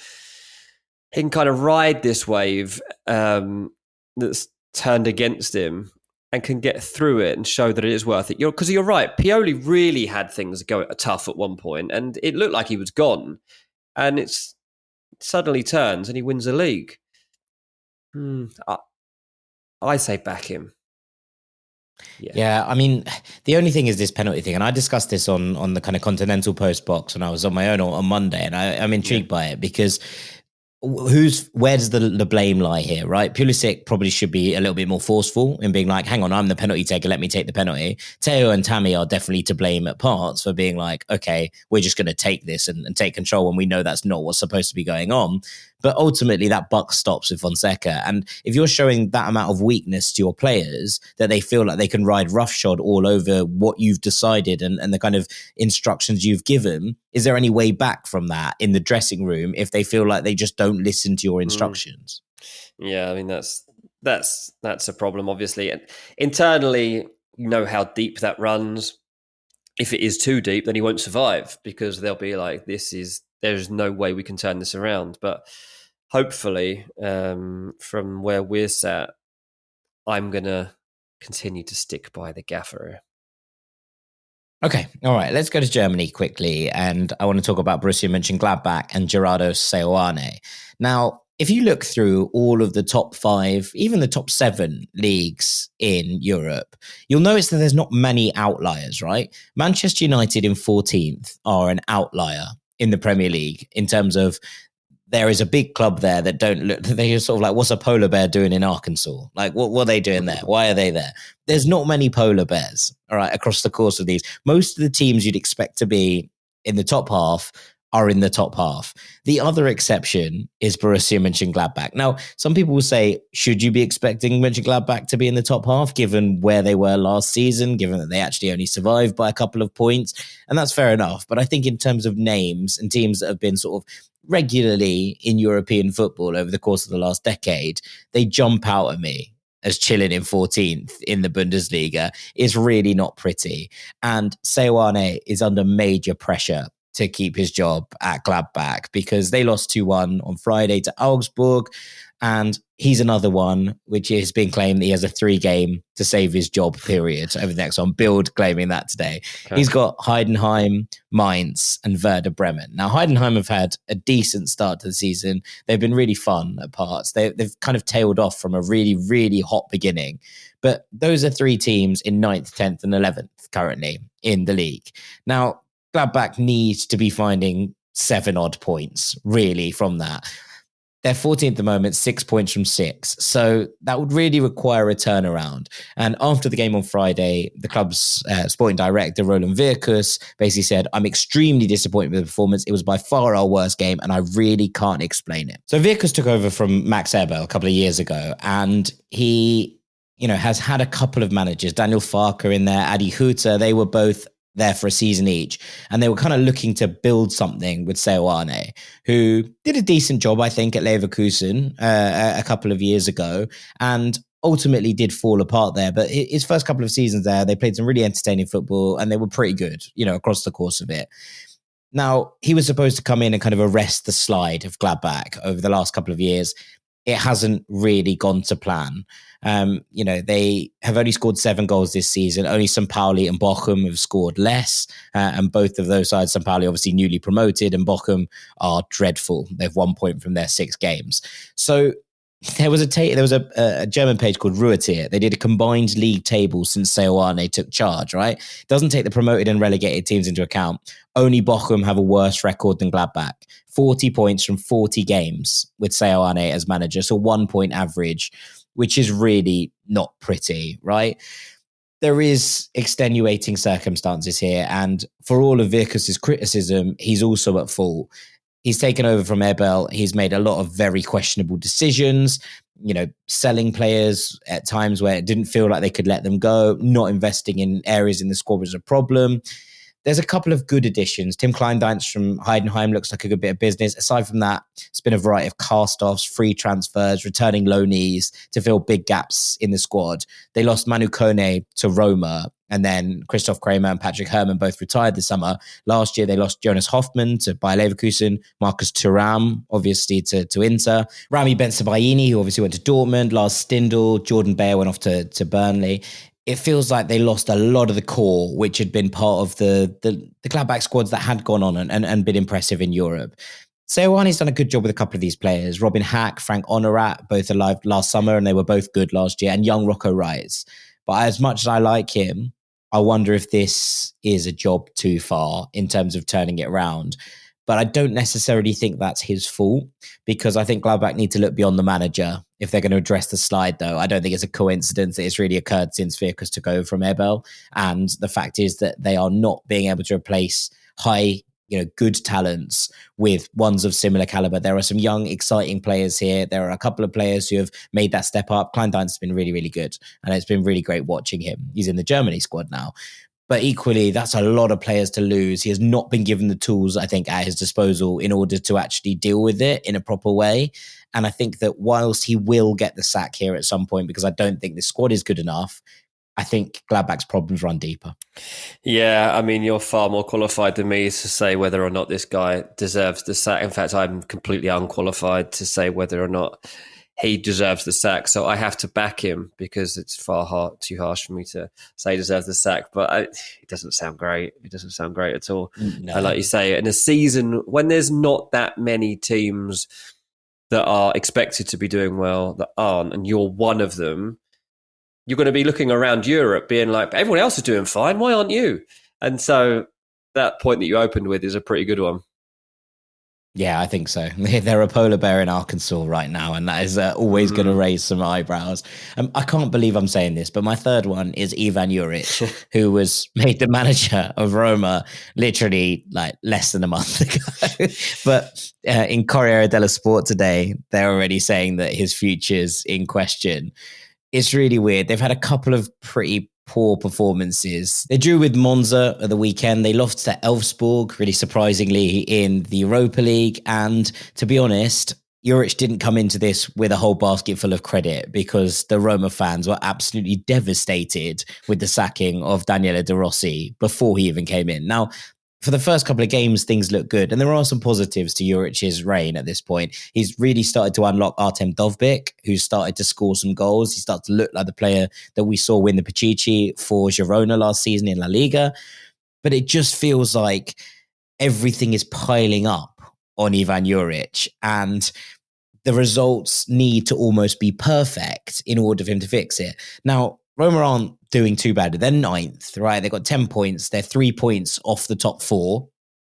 kind of ride this wave that's turned against him and can get through it and show that it is worth it. Because you're right, Pioli really had things go tough at one point, and it looked like he was gone, and it's suddenly turns and he wins the league. I say back him. Yeah, I mean, the only thing is this penalty thing, and I discussed this on the kind of Continental Post box when I was on my own on Monday, and I'm intrigued by it because where does the blame lie here, right? Pulisic probably should be a little bit more forceful in being like, hang on, I'm the penalty taker, let me take the penalty. Theo and Tammy are definitely to blame at parts for being like, okay, we're just going to take this and take control when we know that's not what's supposed to be going on. But ultimately, that buck stops with Fonseca. And if you're showing that amount of weakness to your players, that they feel like they can ride roughshod all over what you've decided and the kind of instructions you've given, is there any way back from that in the dressing room if they feel like they just don't listen to your instructions? Yeah, I mean, that's a problem, obviously. And internally, you know how deep that runs. If it is too deep, then he won't survive, because they'll be like, there's no way we can turn this around. But hopefully, from where we're sat, I'm going to continue to stick by the gaffer. Okay, all right, let's go to Germany quickly. And I want to talk about Borussia Mönchengladbach and Gerardo Seoane. Now, if you look through all of the top 5, even the top 7 leagues in Europe, you'll notice that there's not many outliers, right? Manchester United in 14th are an outlier in the Premier League in terms of there is a big club there that don't look, they're sort of like, what's a polar bear doing in Arkansas? Like, what are they doing there? Why are they there? There's not many polar bears, all right, across the course of these. Most of the teams you'd expect to be in the top half are in the top half. The other exception is Borussia Mönchengladbach. Now, some people will say, should you be expecting Mönchengladbach to be in the top half, given where they were last season, given that they actually only survived by a couple of points? And that's fair enough. But I think in terms of names and teams that have been sort of regularly in European football over the course of the last decade, they jump out at me as chilling in 14th in the Bundesliga is really not pretty. And Seoane is under major pressure to keep his job at Gladbach because they lost 2-1 on Friday to Augsburg. And he's another one, which is being claimed that he has a 3-game to save his job period over the next one. Bild claiming that today. Okay. He's got Heidenheim, Mainz, and Werder Bremen. Now, Heidenheim have had a decent start to the season. They've been really fun at parts. They've kind of tailed off from a really, really hot beginning. But those are 3 teams in 9th, 10th, and 11th currently in the league. Now, Gladbach needs to be finding 7-odd points, really, from that. They're 14th at the moment, 6 points from 6. So that would really require a turnaround. And after the game on Friday, the club's sporting director, Roland Virkus, basically said, I'm extremely disappointed with the performance. It was by far our worst game, and I really can't explain it. So Virkus took over from Max Eber a couple of years ago, and he, has had a couple of managers, Daniel Farker in there, Adi Hutter. They were both there for a season each. And they were kind of looking to build something with Seoane, who did a decent job, I think, at Leverkusen a couple of years ago, and ultimately did fall apart there. But his first couple of seasons there, they played some really entertaining football, and they were pretty good, across the course of it. Now, he was supposed to come in and kind of arrest the slide of Gladbach over the last couple of years. It hasn't really gone to plan. They have only scored 7 goals this season. Only St. Pauli and Bochum have scored less. And both of those sides, St. Pauli obviously newly promoted, and Bochum are dreadful. They've 1 point from their 6 games. So there was a German page called Ruhrtier. They did a combined league table since Seoane took charge, right? Doesn't take the promoted and relegated teams into account. Only Bochum have a worse record than Gladbach. 40 points from 40 games with Seoane as manager. So 1 point average, which is really not pretty, right? there is extenuating circumstances here. And for all of Virkus's criticism, he's also at fault. He's taken over from Ebel. He's made a lot of very questionable decisions, selling players at times where it didn't feel like they could let them go, not investing in areas in the squad was a problem. There's a couple of good additions. Tim Kleindienst from Heidenheim looks like a good bit of business. Aside from that, it's been a variety of cast-offs, free transfers, returning loanees to fill big gaps in the squad. They lost Manu Kone to Roma, and then Christoph Kramer and Patrick Herrmann both retired this summer. Last year, they lost Jonas Hoffmann to Bayer Leverkusen, Marcus Thuram, obviously, to Inter, Rami Bensebaini, who obviously went to Dortmund, Lars Stindl, Jordan Bayer went off to Burnley. It feels like they lost a lot of the core, which had been part of the Gladbach squads that had gone on and been impressive in Europe. Seoane's done a good job with a couple of these players. Robin Hack, Frank Honorat, both arrived last summer, and they were both good last year, and young Rocco Reitz. But as much as I like him, I wonder if this is a job too far in terms of turning it around. But I don't necessarily think that's his fault, because I think Gladbach need to look beyond the manager if they're going to address the slide, though. I don't think it's a coincidence that it's really occurred since Virkus took over from Ebel. And the fact is that they are not being able to replace high, good talents with ones of similar caliber. There are some young, exciting players here. There are a couple of players who have made that step up. Kleindienst has been really, really good. And it's been really great watching him. He's in the Germany squad now. But equally, that's a lot of players to lose. He has not been given the tools, I think, at his disposal in order to actually deal with it in a proper way. And I think that whilst he will get the sack here at some point, because I don't think the squad is good enough, I think Gladbach's problems run deeper. Yeah, I mean, you're far more qualified than me to say whether or not this guy deserves the sack. In fact, I'm completely unqualified to say whether or not he deserves the sack. So I have to back him, because it's too harsh for me to say he deserves the sack. But it doesn't sound great. It doesn't sound great at all. No. And like you say, in a season when there's not that many teams that are expected to be doing well that aren't, and you're one of them, you're going to be looking around Europe being like, everyone else is doing fine. Why aren't you? And so that point that you opened with is a pretty good one. Yeah, I think so. They're a polar bear in Arkansas right now, and that is always going to raise some eyebrows. I can't believe I'm saying this, but my third one is Ivan Juric, who was made the manager of Roma literally like less than a month ago. But in Corriere dello Sport today, they're already saying that his future's in question. It's really weird. They've had a couple of pretty poor performances. They drew with Monza at the weekend. They lost to Elfsborg, really surprisingly, in the Europa League. And to be honest, Juric didn't come into this with a whole basket full of credit, because the Roma fans were absolutely devastated with the sacking of Daniele De Rossi before he even came in. Now, for the first couple of games, things look good. And there are some positives to Juric's reign at this point. He's really started to unlock Artem Dovbyk, who's started to score some goals. He started to look like the player that we saw win the Pichichi for Girona last season in La Liga. But it just feels like everything is piling up on Ivan Juric. And the results need to almost be perfect in order for him to fix it. Now, Roma aren't doing too bad. They're 9th, right? They've got 10 points. They're 3 points off the top 4,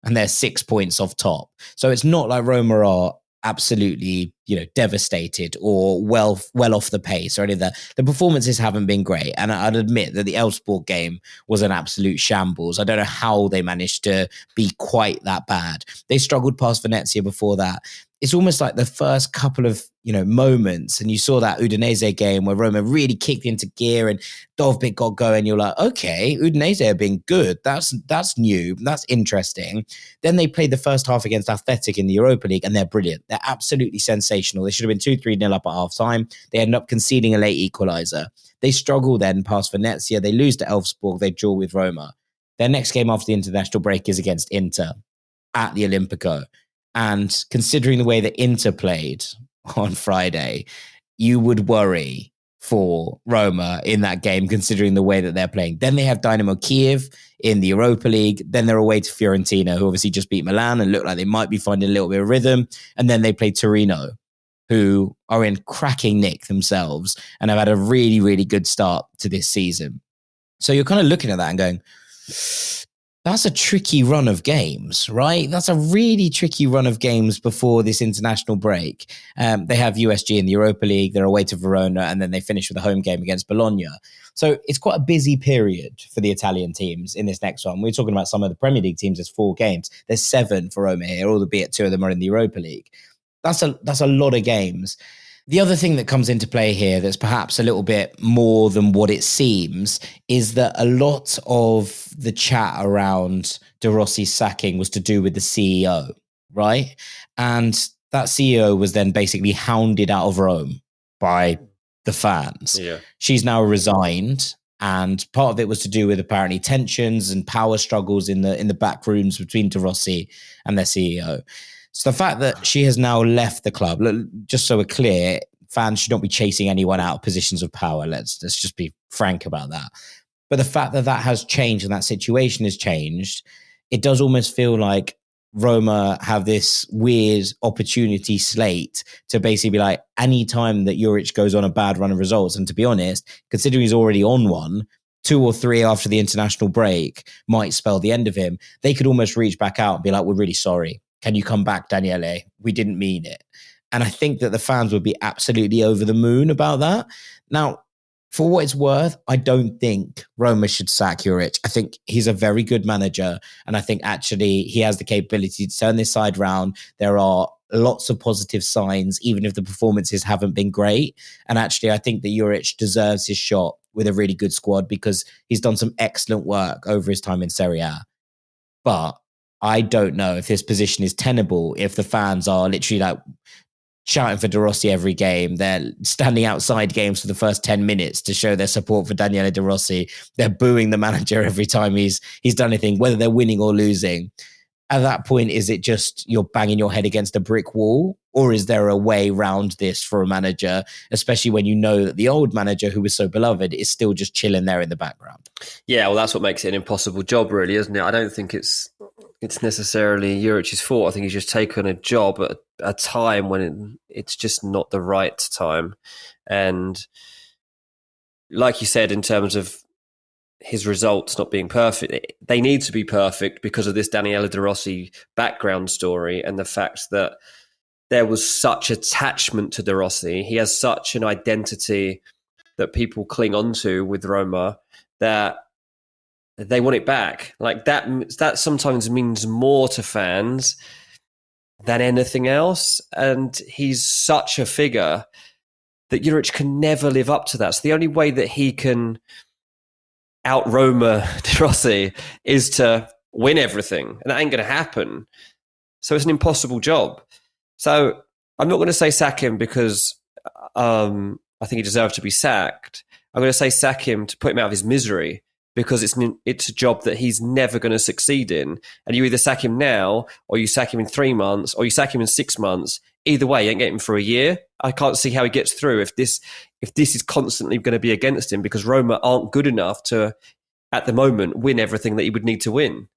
and they're 6 points off top. So it's not like Roma are absolutely, devastated or well off the pace or any of that. The performances haven't been great. And I'd admit that the Elfsborg game was an absolute shambles. I don't know how they managed to be quite that bad. They struggled past Venezia before that. It's almost like the first couple of, moments, and you saw that Udinese game where Roma really kicked into gear and Dovbyk got going. You're like, okay, Udinese are being good. That's new. That's interesting. Then they played the first half against Athletic in the Europa League, and they're brilliant. They're absolutely sensational. They should have been 2-3-0 up at half time. They ended up conceding a late equaliser. They struggle then past Venezia. They lose to Elfsborg. They draw with Roma. Their next game after the international break is against Inter at the Olimpico. And considering the way that Inter played on Friday, you would worry for Roma in that game, considering the way that they're playing. Then they have Dynamo Kiev in the Europa League. Then they're away to Fiorentina, who obviously just beat Milan and look like they might be finding a little bit of rhythm. And then they play Torino, who are in cracking nick themselves and have had a really, really good start to this season. So you're kind of looking at that and going, That's a tricky run of games, right? That's a really tricky run of games before this international break. They have USG in the Europa League, they're away to Verona, and then they finish with a home game against Bologna. So it's quite a busy period for the Italian teams in this next one. We're talking about some of the Premier League teams, there's 4 games. There's 7 for Roma here, albeit 2 of them are in the Europa League. That's a lot of games. The other thing that comes into play here that's perhaps a little bit more than what it seems is that a lot of the chat around De Rossi's sacking was to do with the CEO, right? And that CEO was then basically hounded out of Rome by the fans. Yeah. She's now resigned, and part of it was to do with apparently tensions and power struggles in the back rooms between De Rossi and their CEO. So the fact that she has now left the club, look, just so we're clear, fans should not be chasing anyone out of positions of power. Let's just be frank about that. But the fact that that has changed and that situation has changed, it does almost feel like Roma have this weird opportunity slate to basically be like, any time that Juric goes on a bad run of results, and to be honest, considering he's already on one, 2 or 3 after the international break might spell the end of him, they could almost reach back out and be like, we're really sorry. Can you come back, Daniele? We didn't mean it. And I think that the fans would be absolutely over the moon about that. Now, for what it's worth, I don't think Roma should sack Juric. I think he's a very good manager. And I think actually he has the capability to turn this side round. There are lots of positive signs, even if the performances haven't been great. And actually, I think that Juric deserves his shot with a really good squad because he's done some excellent work over his time in Serie A. But I don't know if this position is tenable if the fans are literally like shouting for De Rossi every game. They're standing outside games for the first 10 minutes to show their support for Daniele De Rossi. They're booing the manager every time he's done anything, whether they're winning or losing. At that point, is it just you're banging your head against a brick wall? Or is there a way around this for a manager, especially when you know that the old manager who was so beloved is still just chilling there in the background? Yeah, well, that's what makes it an impossible job, really, isn't it? I don't think it's necessarily Juric's fault. I think he's just taken a job at a time when it's just not the right time. And like you said, in terms of his results not being perfect, they need to be perfect because of this Daniele De Rossi background story and the fact that there was such attachment to De Rossi. He has such an identity that people cling onto with Roma that they want it back. Like that sometimes means more to fans than anything else. And he's such a figure that Juric can never live up to that. So the only way that he can out Roma De Rossi is to win everything. And that ain't going to happen. So it's an impossible job. So I'm not going to say sack him because I think he deserves to be sacked. I'm going to say sack him to put him out of his misery because it's a job that he's never going to succeed in. And you either sack him now or you sack him in 3 months or you sack him in 6 months. Either way, you ain't getting him for a year. I can't see how he gets through if this is constantly going to be against him because Roma aren't good enough to, at the moment, win everything that he would need to win.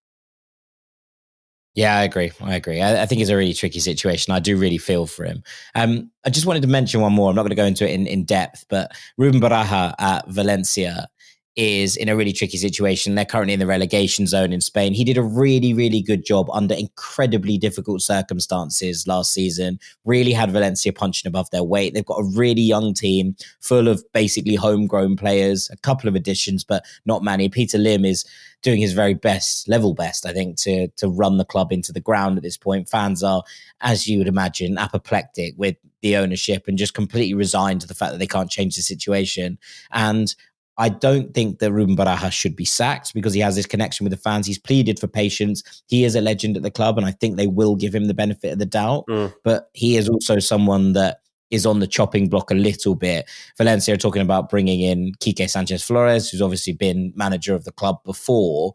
Yeah, I agree. I think it's a really tricky situation. I do really feel for him. I just wanted to mention one more. I'm not going to go into it in depth, but Ruben Baraja at Valencia is in a really tricky situation. They're currently in the relegation zone in Spain. He did a really, really good job under incredibly difficult circumstances last season. Really had Valencia punching above their weight. They've got a really young team full of basically homegrown players, a couple of additions, but not many. Peter Lim is doing his very best, level best, I think, to run the club into the ground at this point. Fans are, as you would imagine, apoplectic with the ownership and just completely resigned to the fact that they can't change the situation. And I don't think that Ruben Baraja should be sacked because he has this connection with the fans. He's pleaded for patience. He is a legend at the club, and I think they will give him the benefit of the doubt. But he is also someone that is on the chopping block a little bit. Valencia are talking about bringing in Quique Sanchez Flores, who's obviously been manager of the club before.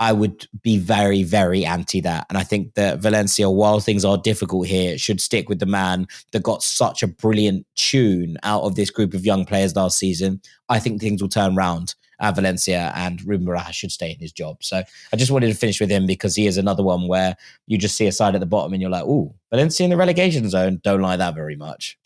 I would be very, very anti that. And I think that Valencia, while things are difficult here, should stick with the man that got such a brilliant tune out of this group of young players last season. I think things will turn round at Valencia, and Ruben Baraja should stay in his job. So I just wanted to finish with him because he is another one where you just see a side at the bottom and you're like, ooh, Valencia in the relegation zone, don't like that very much.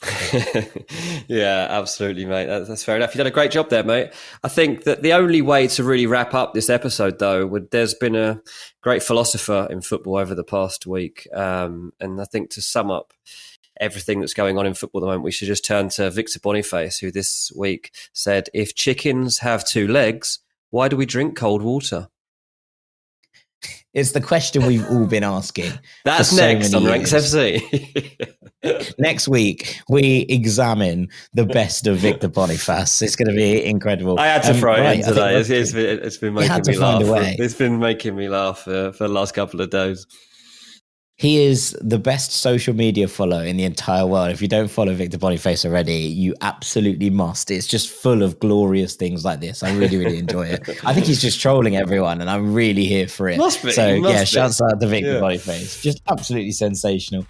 Yeah, absolutely, mate. That's fair enough. You've done a great job there, mate. I think that the only way to really wrap up this episode, though, there's been a great philosopher in football over the past week. And I think to sum up everything that's going on in football at the moment, we should just turn to Victor Boniface, who this week said, if chickens have 2 legs, why do we drink cold water? It's the question we've all been asking. That's next on Ranks FC. Next week, we examine the best of Victor Boniface. It's going to be incredible. I had to throw it in today. It's been making me laugh. It's been making me laugh for the last couple of days. He is the best social media follower in the entire world. If you don't follow Victor Boniface already, you absolutely must. It's just full of glorious things like this. I really, really enjoy it. I think he's just trolling everyone, and I'm really here for it. Must be. Shouts out to Victor Boniface. Just absolutely sensational.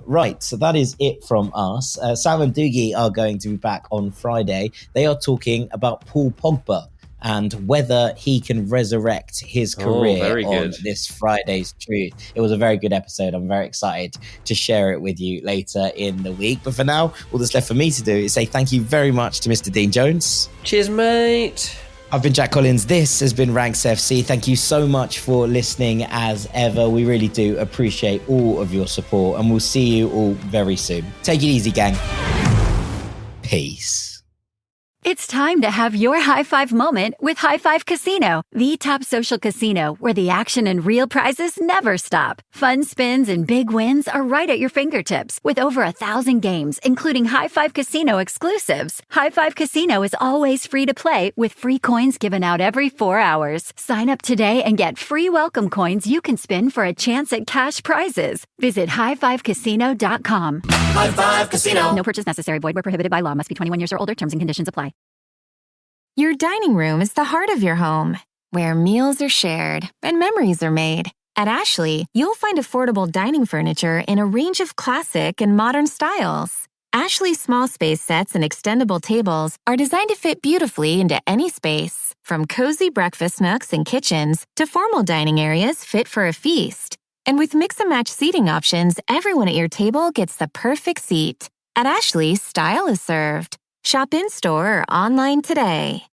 Right, so that is it from us. Sam and Doogie are going to be back on Friday. They are talking about Paul Pogba and whether he can resurrect his career on this Friday's Truth. It was a very good episode. I'm very excited to share it with you later in the week. But for now, all that's left for me to do is say thank you very much to Mr. Dean Jones. Cheers, mate. I've been Jack Collins. This has been Ranks FC. Thank you so much for listening as ever. We really do appreciate all of your support, and we'll see you all very soon. Take it easy, gang. Peace. It's time to have your high five moment with High Five Casino, the top social casino where the action and real prizes never stop. Fun spins and big wins are right at your fingertips with over 1,000 games, including High Five Casino exclusives. High Five Casino is always free to play with free coins given out every 4 hours. Sign up today and get free welcome coins you can spin for a chance at cash prizes. Visit highfivecasino.com. High Five Casino. No purchase necessary. Void where prohibited by law. Must be 21 years or older. Terms and conditions apply. Your dining room is the heart of your home, where meals are shared and memories are made. At Ashley, you'll find affordable dining furniture in a range of classic and modern styles. Ashley's small space sets and extendable tables are designed to fit beautifully into any space, from cozy breakfast nooks and kitchens to formal dining areas fit for a feast. And with mix-and-match seating options, everyone at your table gets the perfect seat. At Ashley, style is served. Shop in-store or online today.